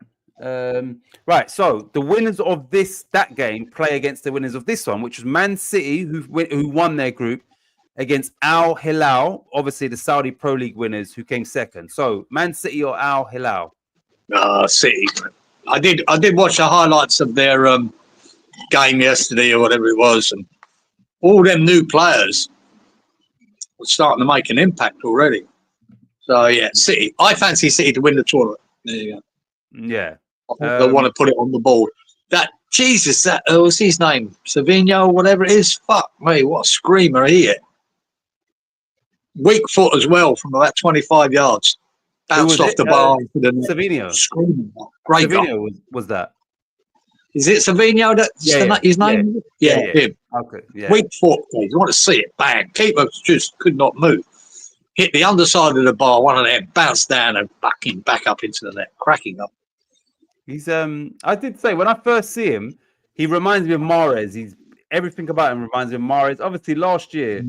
Speaker 1: Right, so the winners of that game play against the winners of this one, which was Man City, who won their group, against Al Hilal, obviously the Saudi Pro League winners, who came second. So Man City or Al Hilal?
Speaker 2: City. I did watch the highlights of their game yesterday or whatever it was, and all them new players were starting to make an impact already. So yeah, City. I fancy City to win the tournament. There you go.
Speaker 1: Yeah.
Speaker 2: I think they want to put it on the board. That what's his name? Savinho or whatever it is. Fuck me, what a screamer he hit. Weak foot as well from about 25 yards. Bounced off the bar into the net.
Speaker 1: Savinho.
Speaker 2: Screaming. Great
Speaker 1: Savinho was that.
Speaker 2: Is it Savinho that's his name? Yeah, him.
Speaker 1: Okay. Yeah.
Speaker 2: Weak foot. You want to see it. Bang. Keeper just could not move. Hit the underside of the bar, one of them, bounced down and back up into the net, cracking up.
Speaker 1: He's I did say when I first see him, he reminds me of Mahrez. Everything about him reminds me of Mahrez. Obviously, last year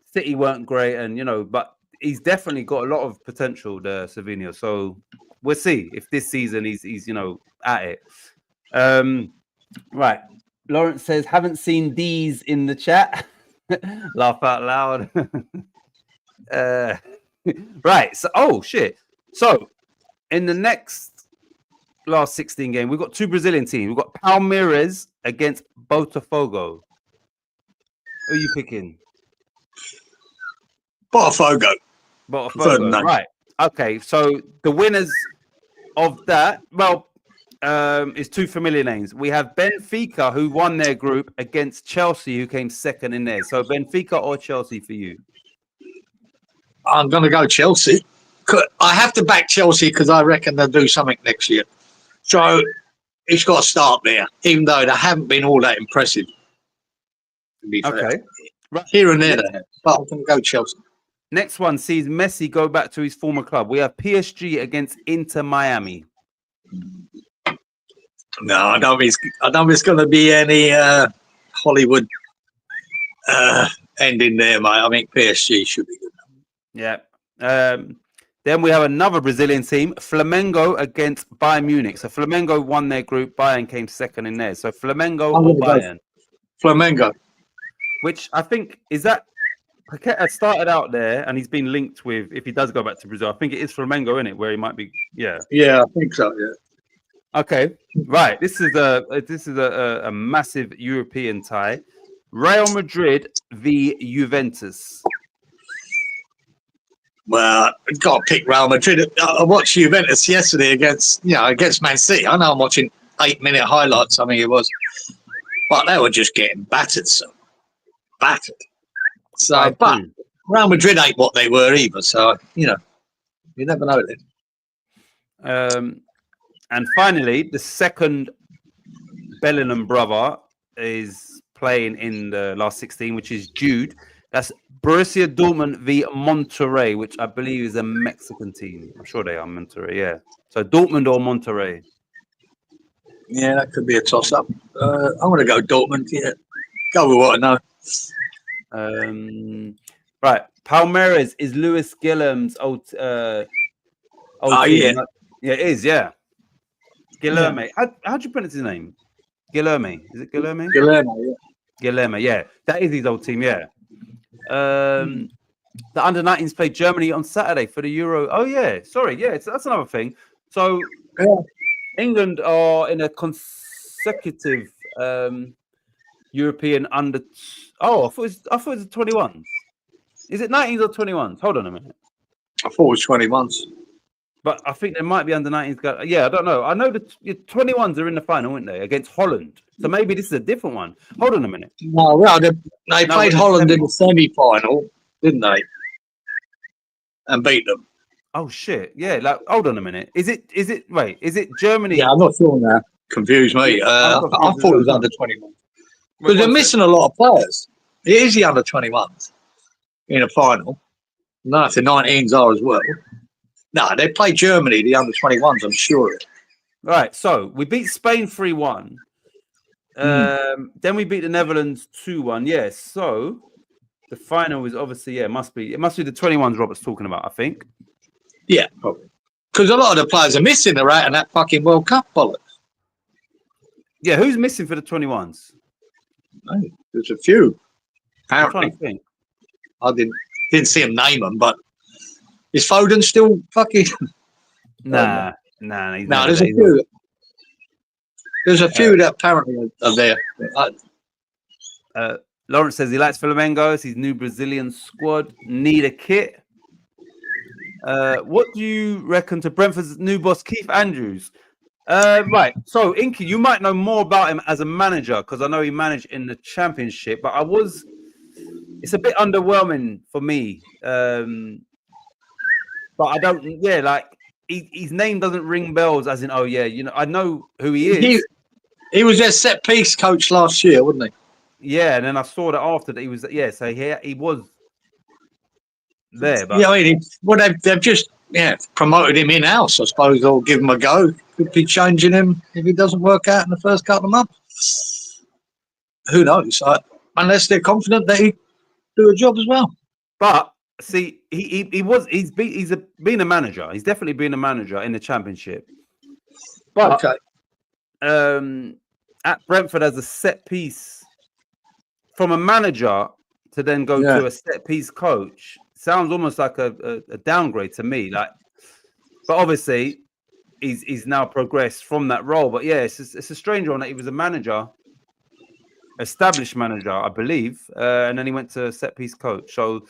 Speaker 1: City weren't great, and but he's definitely got a lot of potential there, Savinho. So we'll see if this season he's at it. Right. Lawrence says, haven't seen these in the chat. Laugh out loud. Right. So shit. So in the last 16 game, we've got 2 Brazilian teams. We've got Palmeiras against Botafogo. Who are you picking?
Speaker 2: Botafogo.
Speaker 1: Right. Okay. So the winners of that, is 2 familiar names. We have Benfica, who won their group, against Chelsea, who came second in there. So Benfica or Chelsea for you?
Speaker 2: I'm going to go Chelsea. I have to back Chelsea because I reckon they'll do something next year. So it's got to start there, even though they haven't been all that impressive. To be fair.
Speaker 1: Okay. Right.
Speaker 2: Here and there, but I'm going to go Chelsea.
Speaker 1: Next one sees Messi go back to his former club. We have PSG against Inter Miami.
Speaker 2: No, I don't think it's going to be any Hollywood ending there, mate. I think PSG should be good.
Speaker 1: Yeah. Then we have another Brazilian team, Flamengo against Bayern Munich. So Flamengo won their group, Bayern came second in theirs. So Flamengo
Speaker 2: I'm
Speaker 1: or
Speaker 2: gonna
Speaker 1: Bayern,
Speaker 2: go Flamengo.
Speaker 1: which I think is that Paqueta started out there, and he's been linked with. If he does go back to Brazil, I think it is Flamengo, isn't it? Where he might be. Yeah.
Speaker 2: Yeah, I think so. Yeah.
Speaker 1: Okay. Right. This is a massive European tie. Real Madrid v Juventus.
Speaker 2: Well, I've got to pick Real Madrid. I watched Juventus yesterday against Man City. I know I'm watching 8-minute highlights. I mean, it was, but they were just getting battered. So but Real Madrid ain't what they were either. So you never know then.
Speaker 1: And finally, the second Bellingham brother is playing in the last 16, which is Jude. That's Borussia Dortmund v Monterrey, which I believe is a Mexican team. I'm sure they are Monterrey, yeah. So Dortmund or Monterrey?
Speaker 2: Yeah, that could be a toss-up. I'm going to go Dortmund. Yeah, go with what I
Speaker 1: know. Right, Palmeiras is Luis Guilherme's old team. Yeah, it is. Yeah, Guilherme. Yeah. How do you pronounce his name? Guilherme. Is it Guilherme?
Speaker 2: Guilherme. Yeah.
Speaker 1: Guilherme. Yeah, that is his old team. Yeah. The under-19s played Germany on Saturday for the Euro. Oh yeah, sorry, yeah, that's another thing. So England are in a consecutive European under. Oh, I thought it was the 21s. Is it 19s or 21s? Hold on a minute.
Speaker 2: I thought it was 21s.
Speaker 1: But I think there might be under 19s. Yeah, I don't know. I know the 21s are in the final, weren't they, against Holland? So maybe this is a different one. Hold on a minute.
Speaker 2: No, well, they played Holland in the semi-final, didn't they? And beat them.
Speaker 1: Oh shit! Yeah, like hold on a minute. Is it Germany?
Speaker 2: Yeah, I'm not sure now. Confused me. I thought it was under 21. Because they're missing a lot of players. It is the under 21s in a final. No, the 19s are as well. No, they play Germany, the under 21s, I'm sure.
Speaker 1: Right, so we beat Spain 3-1. Then we beat the Netherlands 2-1. Yes, so the final is obviously, it must be the 21s Robert's talking about, I think.
Speaker 2: Yeah, probably. Because a lot of the players are missing. They're out in that fucking World Cup bollocks.
Speaker 1: Yeah, who's missing for the 21s?
Speaker 2: There's a few. Apparently. I didn't see him name them, but is Foden still fucking?
Speaker 1: Nah.
Speaker 2: There's a few. There's a few that apparently are there.
Speaker 1: Lawrence says he likes Flamengo. It's his new Brazilian squad. Need a kit. What do you reckon to Brentford's new boss, Keith Andrews? Right. So, Inky, you might know more about him as a manager because I know he managed in the Championship, but it's a bit underwhelming for me. But I don't, his name doesn't ring bells as in, I know who he is.
Speaker 2: He was their set piece coach last year, wasn't he?
Speaker 1: Yeah, and then I saw that after that he was, so he was there. But
Speaker 2: they've just promoted him in-house, I suppose they'll give him a go. Could be changing him if it doesn't work out in the first couple of months. Who knows? Unless they're confident that he'd do a job as well.
Speaker 1: But see, he's been a manager. He's definitely been a manager in the Championship. But at Brentford as a set piece, from a manager to then go to a set piece coach, sounds almost like a downgrade to me. But obviously he's now progressed from that role. But it's a strange one that he was a manager, established manager, I believe, and then he went to set piece coach. So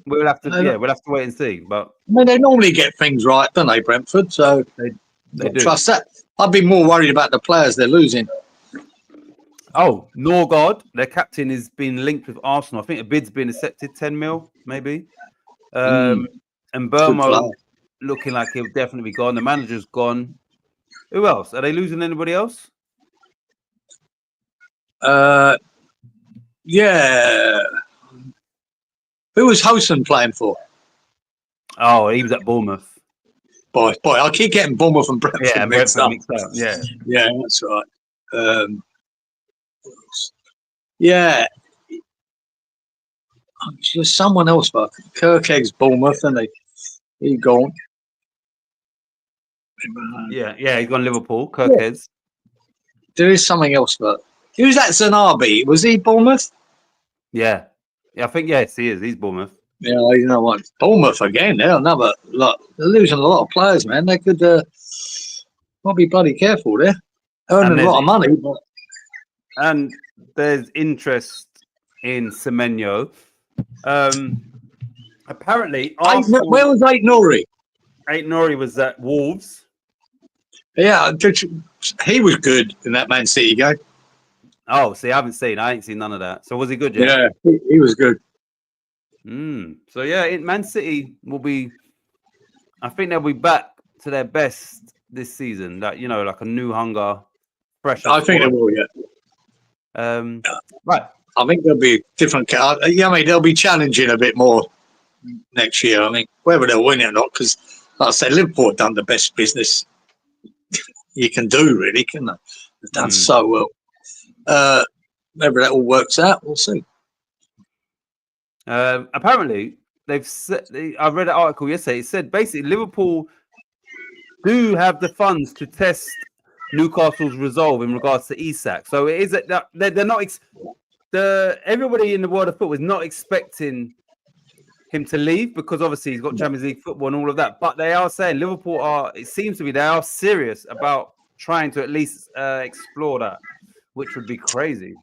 Speaker 1: we'll have to wait and see. But
Speaker 2: I mean, they normally get things right, don't they, Brentford? So they do. Trust that. I'd be more worried about the players they're losing.
Speaker 1: Oh, Norgard, their captain, has been linked with Arsenal. I think a bid's been accepted, 10 mil, maybe. And Burmo looking like he'll definitely be gone. The manager's gone. Who else? Are they losing anybody else?
Speaker 2: Yeah. Who was Hosen playing for?
Speaker 1: Oh, he was at Bournemouth.
Speaker 2: Boy, I keep getting Bournemouth and Brentford mixed up.
Speaker 1: Yeah,
Speaker 2: that's right. Yeah. Just someone else, but Kirkhead's Bournemouth, and he gone.
Speaker 1: Yeah, he's gone Liverpool.
Speaker 2: Yeah.
Speaker 1: Kirkhead's.
Speaker 2: There is something else, but who's that? Zanabi? Was he Bournemouth?
Speaker 1: Yeah, I think yes, he is. He's Bournemouth.
Speaker 2: Yeah, you know what? Bournemouth again. They're another lot. They're losing a lot of players, man. They could not be bloody careful there. Earning a lot of money, but
Speaker 1: and there's interest in Semenyo. Apparently, Arsenal,
Speaker 2: where was Nori?
Speaker 1: Nori was at Wolves.
Speaker 2: Yeah, he was good in that Man City game.
Speaker 1: Oh, see, I ain't seen none of that. So was he good?
Speaker 2: Yeah, he was good.
Speaker 1: So yeah, Man City will be. I think they'll be back to their best this season. Like like a new hunger, fresh.
Speaker 2: I think they will. Yeah.
Speaker 1: Right.
Speaker 2: I think there'll be different. Yeah, I mean they'll be challenging a bit more next year. I mean whether they'll win it or not, because like I said, Liverpool have done the best business you can do, really, can they? They've done so well. Whether that all works out, we'll see.
Speaker 1: Apparently, they've said. I read an article yesterday. It said basically Liverpool do have the funds to test Newcastle's resolve in regards to Isak. So it is that they're not. Everybody in the world of football is not expecting him to leave because obviously he's got Champions League football and all of that. But they are saying Liverpool are. It seems to be they are serious about trying to at least explore that, which would be crazy.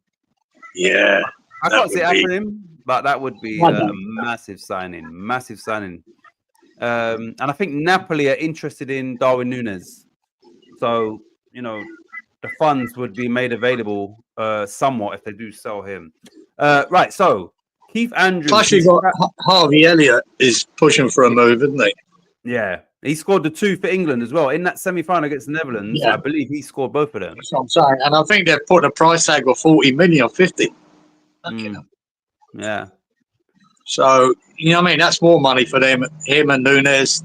Speaker 2: Yeah,
Speaker 1: I can't see it happening, but that would be a massive signing. And I think Napoli are interested in Darwin Núñez, so the funds would be made available somewhat if they do sell him. Right, so Keith Andrews.
Speaker 2: Plus, you got Harvey Elliott is pushing for a move, isn't he?
Speaker 1: Yeah, he scored the 2 for England as well in that semi-final against the Netherlands. Yeah. I believe he scored both of them.
Speaker 2: That's what I'm saying, and I think they've put a price tag of 40 million or 50.
Speaker 1: Yeah.
Speaker 2: So I mean, that's more money for them. Him and Núñez.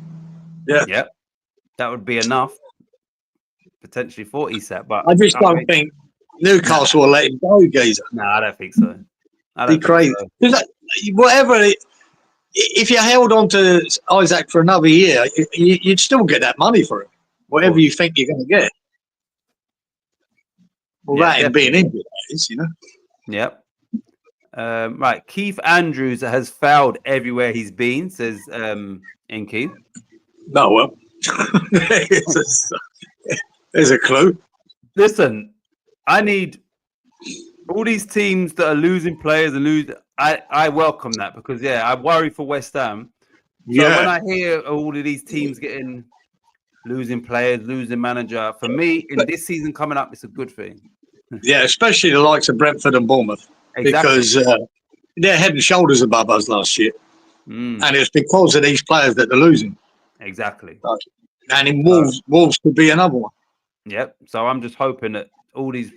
Speaker 2: Yeah.
Speaker 1: Yep. That would be enough. Potentially for Isak, but
Speaker 2: I just don't think Newcastle will let him go, geezer.
Speaker 1: No, I don't think so.
Speaker 2: Be crazy. If you held on to Isaac for another year, you'd still get that money for him. Whatever you think you're going to get. Without him being injured,
Speaker 1: Yep. Right. Keith Andrews has failed everywhere he's been, says Inky.
Speaker 2: No, well. There's a clue.
Speaker 1: Listen, I need all these teams that are losing players and lose. I welcome that because I worry for West Ham. So when I hear all of these teams losing players, losing manager, for me in this season coming up, it's a good thing.
Speaker 2: Yeah, especially the likes of Brentford and Bournemouth, because they're head and shoulders above us last year, and it's because of these players that they're losing.
Speaker 1: Exactly.
Speaker 2: And in Wolves could be another one.
Speaker 1: Yep. So I'm just hoping that all these,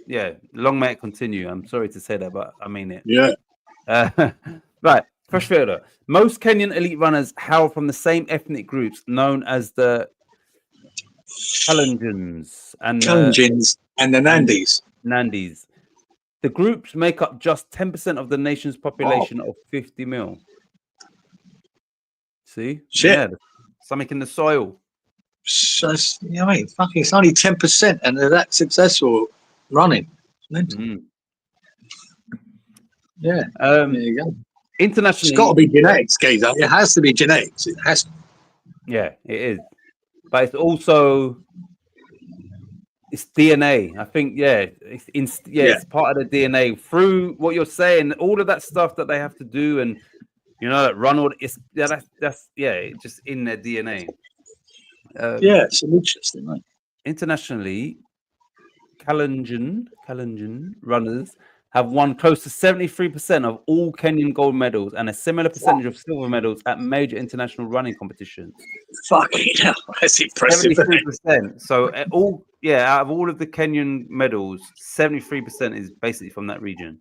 Speaker 1: long may it continue. I'm sorry to say that, but I mean it.
Speaker 2: Yeah.
Speaker 1: Right. Fresh fielder. Most Kenyan elite runners hail from the same ethnic groups known as the Kalenjins and
Speaker 2: the Nandis.
Speaker 1: Nandis. The groups make up just 10% of the nation's population of 50 mil. See?
Speaker 2: Shit.
Speaker 1: Yeah, something in the soil.
Speaker 2: So, it's only 10%, and they're that successful running. Yeah. There you go.
Speaker 1: Internationally,
Speaker 2: it's got to be genetics, Gazer. It has to be genetics. It has to.
Speaker 1: Yeah, it is. But it's also it's DNA. I think, it's part of the DNA. Through what you're saying, all of that stuff that they have to do, and that Ronald is that's just in their DNA.
Speaker 2: It's interesting, mate.
Speaker 1: Internationally, Kalenjin runners have won close to 73% of all Kenyan gold medals and a similar percentage of silver medals at major international running competitions.
Speaker 2: Fucking hell, that's impressive.
Speaker 1: 73%. So out of all of the Kenyan medals, 73% is basically from that region,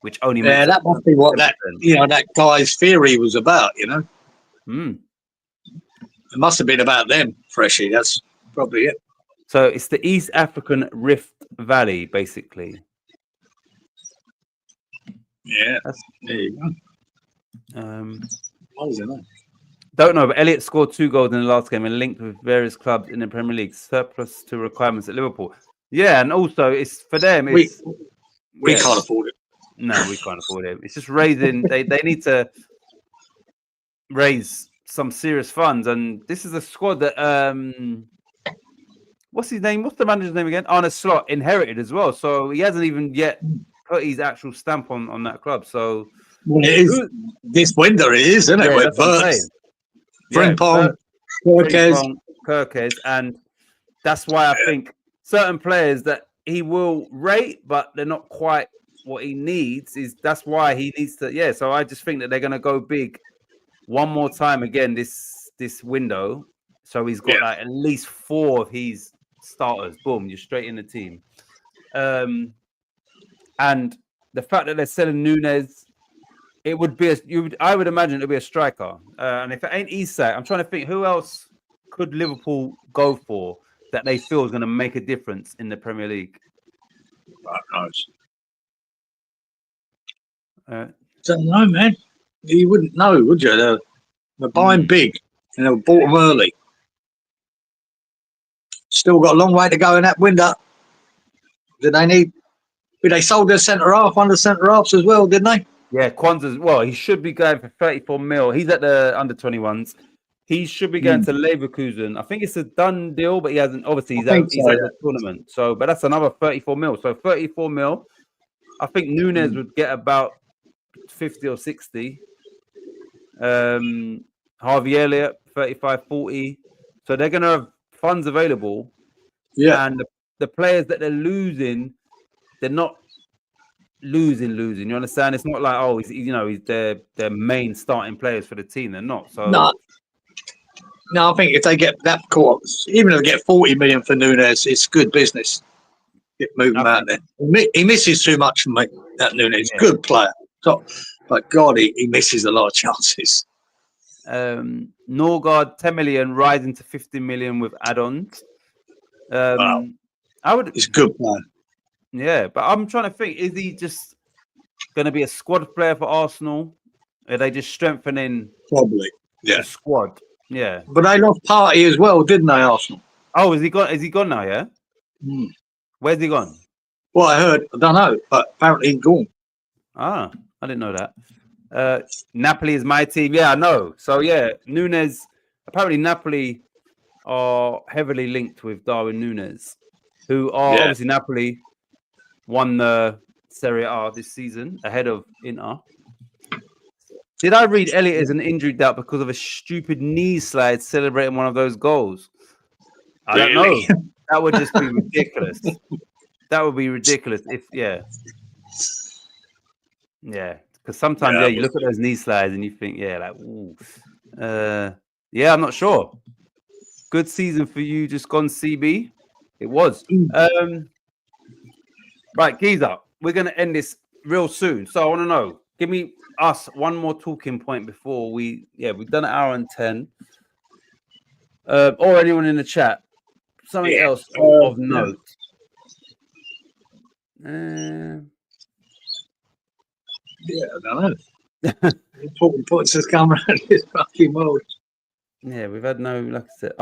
Speaker 1: which only makes
Speaker 2: that must be what 10%. That guy's theory was about. It must have been about them, Freshie. That's probably it.
Speaker 1: So it's the East African Rift Valley, basically.
Speaker 2: Yeah, there you go.
Speaker 1: Don't know, but Elliott scored 2 goals in the last game and linked with various clubs in the Premier League, surplus to requirements at Liverpool. Yeah, and also it's for them.
Speaker 2: We
Speaker 1: It's
Speaker 2: can't afford it.
Speaker 1: No, we can't afford it. It's just raising. They need to raise some serious funds, and this is a squad that what's his name? What's the manager's name again? Arne Slot inherited as well, so he hasn't even yet put his actual stamp on that club. So
Speaker 2: well, it is this window, it is, isn't it? With Verts, Frimpong,
Speaker 1: Kirkes, and that's why I think certain players that he will rate, but they're not quite what he needs. That's why he needs to. Yeah, so I just think that they're going to go big one more time again this window. So he's got like at least 4 of his starters. Boom, you're straight in the team. And the fact that they're selling Nunes, it would be I would imagine it would be a striker. And if it ain't Isak, I'm trying to think who else could Liverpool go for that they feel is going to make a difference in the Premier League.
Speaker 2: Don't know, man. You wouldn't know, would you? They're buying big, and they bought them early. Still got a long way to go in that window. Did they sold their centre half, one of the centre halves as well, didn't they?
Speaker 1: Yeah, Kwanzaa's. Well, he should be going for 34 mil. He's at the under 21s. He should be going to Leverkusen. I think it's a done deal, but he hasn't. Obviously, he's at the tournament. So, but that's another 34 mil. So 34 mil. I think Nunes would get about 50 or 60. Harvey Elliott, 35, 40. So they're going to have funds available.
Speaker 2: Yeah.
Speaker 1: And the players that they're losing, they're not losing. You understand? It's not like, he's their main starting players for the team. They're not. So
Speaker 2: no, I think if they get that caught, even if they get 40 million for Nunes, it's good business. Get moving out there. He misses too much from me, that Nunes. Good player. But God, he misses a lot of chances.
Speaker 1: Norgard, 10 million, rising to 15 million with add-ons.
Speaker 2: Wow. He's a good player.
Speaker 1: Yeah, but I'm trying to think, is he just going to be a squad player for Arsenal? Are they just strengthening the squad? Yeah.
Speaker 2: But they lost Partey as well, didn't they, Arsenal?
Speaker 1: Oh, is he gone now, yeah? Where's he gone?
Speaker 2: Well, I heard, I don't know, but apparently he's gone.
Speaker 1: Ah, I didn't know that. Napoli is my team. Yeah, I know. So, yeah, Nunes, apparently Napoli are heavily linked with Darwin Nunes, who are obviously Napoli won the Serie A this season ahead of Inter. Did I read Elliott as an injury doubt because of a stupid knee slide celebrating one of those goals? I don't know. That would just be ridiculous. That would be ridiculous if, yeah. Because sometimes, you look at those knee slides and you think, ooh. I'm not sure. Good season for you, just gone CB. It was. Right, Giza, we're going to end this real soon. So I want to know, give me one more talking point before we've done an hour and 10. Or anyone in the chat. Something else of note.
Speaker 2: I don't know. Important points has come around this fucking world.
Speaker 1: Yeah, we've had no, like I said,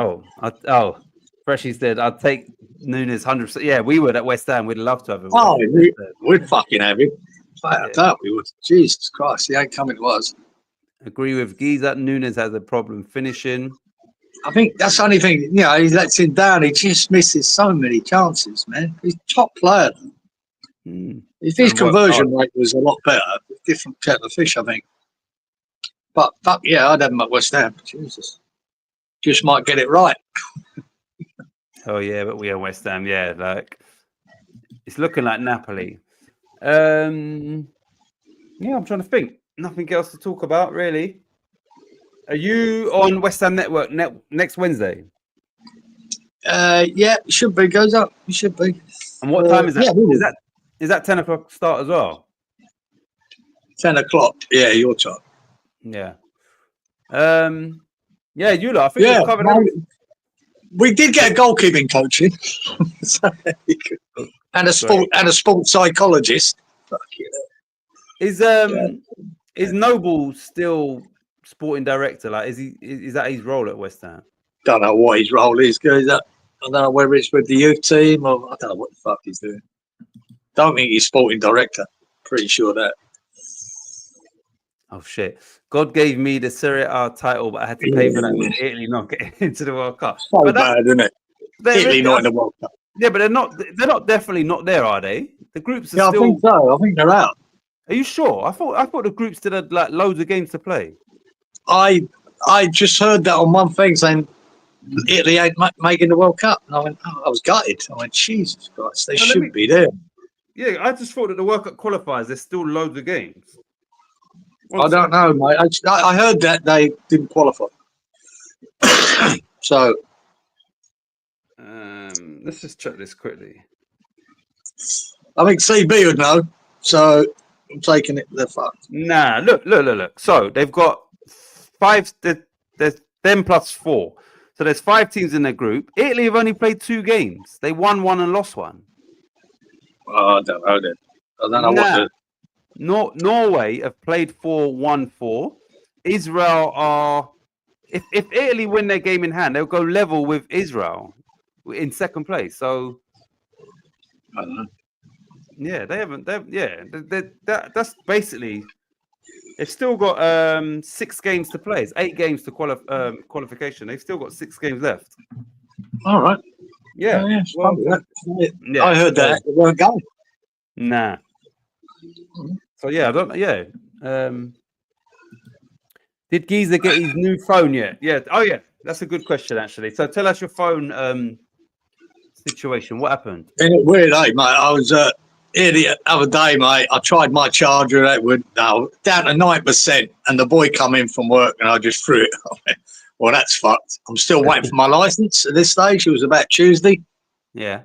Speaker 1: Freshy said, I'd take Nunes 100%. Yeah, we would at West Ham. We'd love to have him.
Speaker 2: Oh, we'd fucking have him. I thought we would. Jesus Christ, he ain't coming to us.
Speaker 1: Agree with Giza. Nunes has a problem finishing.
Speaker 2: I think that's the only thing, he lets him down. He just misses so many chances, man. He's a top player. If his conversion rate was a lot better, different kettle of fish, I think. But fuck yeah, I'd have him at West Ham. Jesus. Just might get it right.
Speaker 1: Oh yeah, but we are West Ham, it's looking like Napoli. I'm trying to think. Nothing else to talk about, really. Are you on West Ham Network next Wednesday?
Speaker 2: Yeah, it should be. Goes up. It should be.
Speaker 1: And what time is that? Is that 10 o'clock start as well?
Speaker 2: 10 o'clock. Yeah, your time.
Speaker 1: Yeah. You lot. I think we've covered everything.
Speaker 2: We did get a goalkeeping coaching. And a sports psychologist. Fuck you.
Speaker 1: Is Is Noble still sporting director? Like, is that his role at West Ham?
Speaker 2: Don't know what his role is. I don't know whether it's with the youth team or I don't know what the fuck he's doing. Don't think he's sporting director. Pretty sure that.
Speaker 1: Oh shit! God gave me the Serie A title, but I had to pay for that with Italy not getting into the World Cup.
Speaker 2: So bad, isn't it? Italy not in the World Cup.
Speaker 1: Yeah, but they're not definitely not there, are they? The groups are
Speaker 2: Yeah,
Speaker 1: still.
Speaker 2: I think so. I think they're out.
Speaker 1: Are you sure? I thought the groups still had like loads of games to play.
Speaker 2: I just heard that on one thing saying Italy ain't making the World Cup, and I went, oh, I was gutted. I went, Jesus Christ, they should be there.
Speaker 1: Yeah, I just thought that the World Cup qualifiers, there's still loads of games.
Speaker 2: I don't know, mate. I heard that they didn't qualify. So
Speaker 1: let's just check this quickly.
Speaker 2: I think CB would know. So I'm taking it. They're fucked.
Speaker 1: Nah, look. So they've got 5. There's them plus 4. So there's 5 teams in their group. Italy have only played 2 games. They won 1 and lost 1.
Speaker 2: Oh, I don't know then. I don't know what the.
Speaker 1: Norway have played 4, won 4. Israel are, if Italy win their game in hand, they'll go level with Israel in second place. So
Speaker 2: I don't know.
Speaker 1: Yeah, they haven't. That's basically. They've still got 6 games to play. It's 8 games to qualification. They've still got 6 games left.
Speaker 2: All right.
Speaker 1: Yeah.
Speaker 2: Yeah. I heard that they weren't going.
Speaker 1: Nah. So yeah, I don't. Yeah. Did Giza get his new phone yet? Yeah. Oh yeah, that's a good question actually. So tell us your phone situation. What happened?
Speaker 2: Isn't it weird, mate? I was here the other day, mate. I tried my charger. It would down to 9%, and the boy come in from work, and I just threw it. Well, that's fucked. I'm still waiting for my license at this stage. It was about Tuesday.
Speaker 1: Yeah.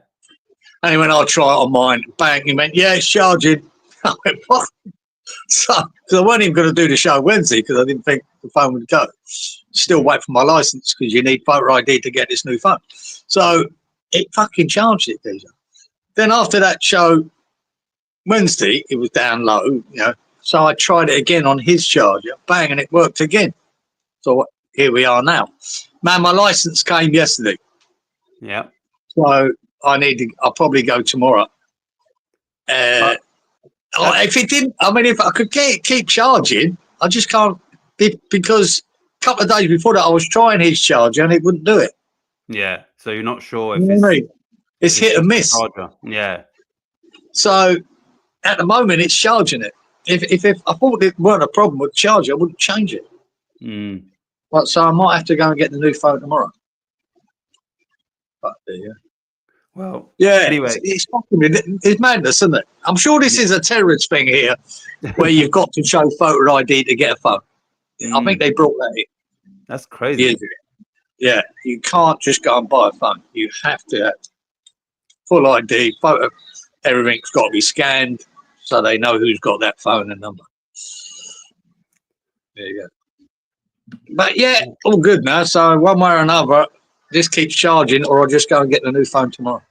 Speaker 2: And he went, I'll try it on mine. Bang. He went, yeah, it's charging. I went, what? So, because I wasn't even going to do the show Wednesday because I didn't think the phone would go. Still wait for my license because you need photo ID to get this new phone. So it fucking charged it, Deja. Then after that show Wednesday, it was down low, you know. So I tried it again on his charger. Bang, and it worked again. So here we are now. Man, my license came yesterday.
Speaker 1: Yeah.
Speaker 2: So I'll probably go tomorrow. If it didn't, I mean, if I could keep charging, I just can't, because a couple of days before that, I was trying his charger and it wouldn't do it.
Speaker 1: Yeah. So you're not sure
Speaker 2: if it's hit and miss.
Speaker 1: Charger. Yeah.
Speaker 2: So at the moment, it's charging it. If I thought it weren't a problem with the charger, I wouldn't change it. But so I might have to go and get the new phone tomorrow. But yeah.
Speaker 1: Well,
Speaker 2: yeah.
Speaker 1: Anyway,
Speaker 2: it's madness, isn't it? I'm sure this is a terrorist thing here, where you've got to show photo ID to get a phone. I think they brought that in.
Speaker 1: That's crazy.
Speaker 2: Yeah, you can't just go and buy a phone. You have to have full ID, photo. Everything's got to be scanned so they know who's got that phone and number. There you go. But yeah, all good now. So one way or another, this keeps charging, or I'll just go and get the new phone tomorrow.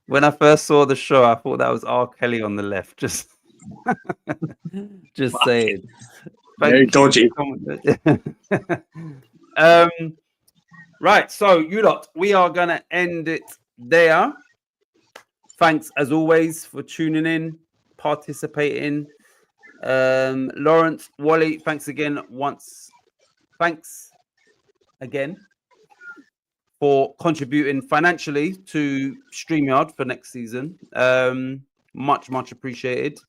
Speaker 1: When I first saw the show, I thought that was R. Kelly on the left. Just saying.
Speaker 2: Very dodgy.
Speaker 1: Right. So you lot, we are gonna end it there. Thanks as always for tuning in, participating. Lawrence, Wally, thanks again Thanks again for contributing financially to StreamYard for next season. Much appreciated.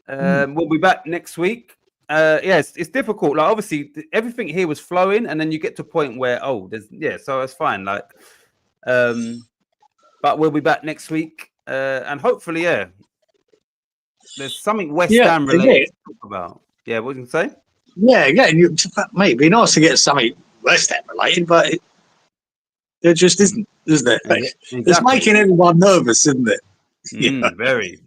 Speaker 1: We'll be back next week. Yes, it's difficult. Like obviously everything here was flowing, and then you get to a point where so it's fine. Like, but we'll be back next week, and hopefully, there's something West Ham related to talk about. Yeah, what did you say?
Speaker 2: Yeah, mate, it'd be nice to get something West Ham related, but it just isn't it? Exactly. It's making everyone nervous, isn't it?
Speaker 1: Very.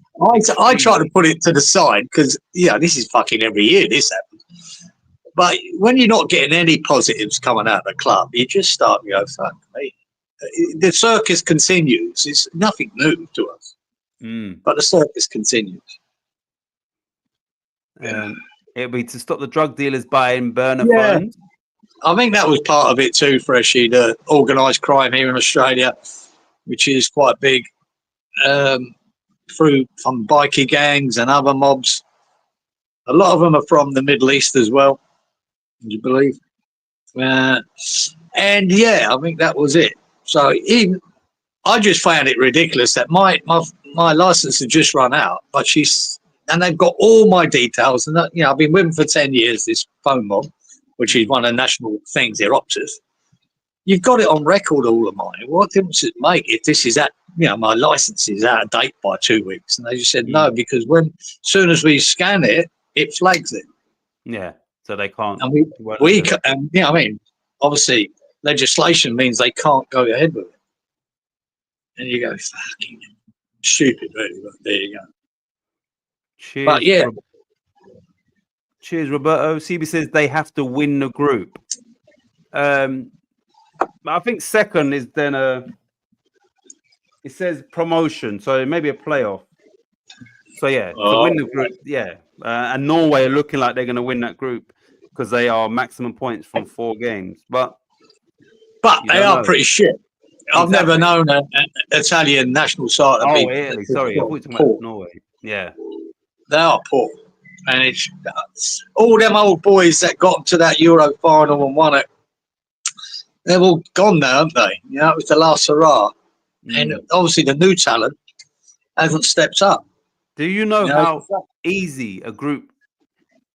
Speaker 2: I try to put it to the side because, this is fucking every year this happens. But when you're not getting any positives coming out of the club, you just start to go, fuck me. The circus continues. It's nothing new to us. But the circus continues.
Speaker 1: It'll be to stop the drug dealers buying burner
Speaker 2: Yeah.
Speaker 1: phones.
Speaker 2: I think that was part of it too, Freshy, the organised crime here in Australia, which is quite big, from bikie gangs and other mobs. A lot of them are from the Middle East as well, would you believe? And yeah, I think that was it. So even I just found it ridiculous that my license had just run out, but and they've got all my details, and I've been with them for 10 years. This phone mob, which is one of the national things, they're Optus. You've got it on record, all of mine. What difference does it make if this is my license is out of date by 2 weeks? And they just said no, because as soon as we scan it, it flags it.
Speaker 1: Yeah, so they can't.
Speaker 2: And obviously legislation means they can't go ahead with it. And you go, fucking stupid, really. But there you go.
Speaker 1: Cheers.
Speaker 2: But yeah.
Speaker 1: Cheers, Roberto. CB says they have to win the group. I think second is then it says promotion, so maybe a playoff. So yeah, to win the group, yeah. And Norway are looking like they're going to win that group because they are maximum points from 4 games. But
Speaker 2: they are pretty shit. I've never known an Italian national side to be.
Speaker 1: Italy. Sorry, I thought you were talking about Norway. Yeah.
Speaker 2: They are poor. And it's all them old boys that got to that Euro final and won it. They're all gone now, haven't they? It was the last hurrah. And obviously the new talent hasn't stepped up.
Speaker 1: Do you know how easy a group?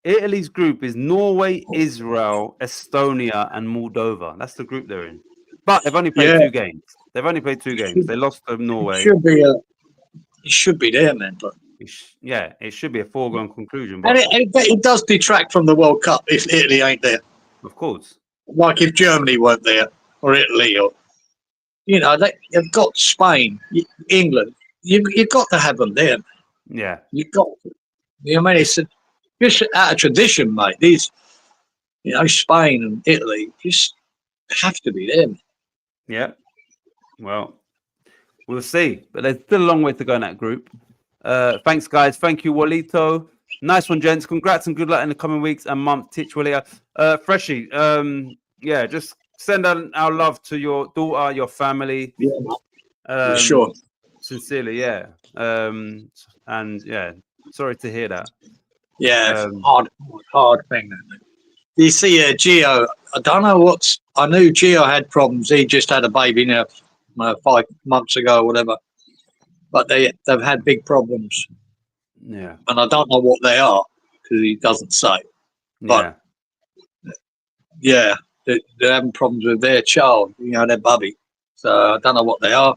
Speaker 1: Italy's group is Norway, Israel, Estonia, and Moldova. That's the group they're in. But they've only played 2 games. They lost to Norway.
Speaker 2: It should be there, man. But
Speaker 1: it should be a foregone conclusion.
Speaker 2: But it does detract from the World Cup if Italy ain't there.
Speaker 1: Of course.
Speaker 2: Like if Germany weren't there, or Italy, or they've got Spain, England. You've got to have them there.
Speaker 1: Yeah,
Speaker 2: you've got to. It's just out of tradition, mate. These, Spain and Italy just have to be there.
Speaker 1: Yeah. Well, we'll see. But there's still a long way to go in that group. Thanks, guys. Thank you, Walito. Nice one, gents. Congrats and good luck in the coming weeks and month. Titch, Walito. Freshie, just send our love to your daughter, your family.
Speaker 2: Yeah, sure.
Speaker 1: Sincerely, yeah. And yeah, sorry to hear that.
Speaker 2: Yeah, hard thing. You see, Gio, I don't know I knew Gio had problems. He just had a baby 5 months ago or whatever. But they've had big problems.
Speaker 1: Yeah.
Speaker 2: And I don't know what they are because he doesn't say. But yeah, they're having problems with their child, their bubby. So I don't know what they are.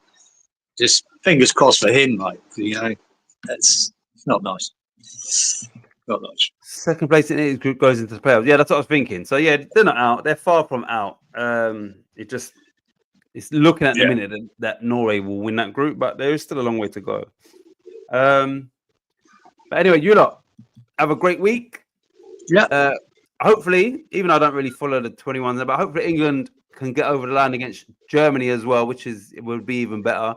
Speaker 2: Just fingers crossed for him, mate. It's not nice. Not nice.
Speaker 1: Second place in his group goes into the playoffs. Yeah, that's what I was thinking. So yeah, they're not out. They're far from out. It's looking at the minute that Norway will win that group, but there is still a long way to go. But anyway, you lot have a great week.
Speaker 2: Yeah.
Speaker 1: Hopefully, even though I don't really follow the 21s, but hopefully England can get over the line against Germany as well, which would be even better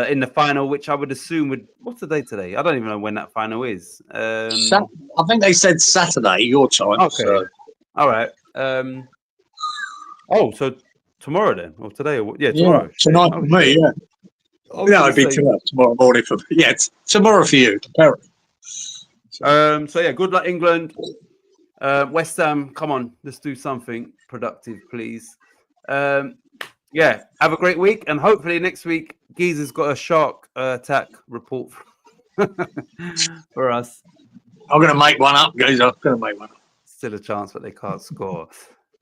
Speaker 1: in the final, which I would assume what's the date today? I don't even know when that final is.
Speaker 2: I think they said Saturday, your time.
Speaker 1: Okay.
Speaker 2: So.
Speaker 1: All right. So tomorrow then, or today? Tomorrow.
Speaker 2: Yeah, tonight for me, yeah. It'd be tomorrow morning for me. Yeah, it's tomorrow for you, apparently.
Speaker 1: So yeah, good luck, England. West Ham, come on, let's do something productive, please. Yeah, have a great week, and hopefully next week, Geezer's got a shark attack report for us.
Speaker 2: I'm going to make one up, guys. I'm going to make one up.
Speaker 1: Still a chance, but they can't score.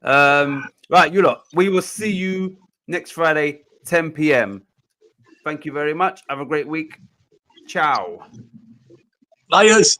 Speaker 1: Right, you lot. We will see you next Friday, 10 p.m. Thank you very much. Have a great week. Ciao.
Speaker 2: Layers.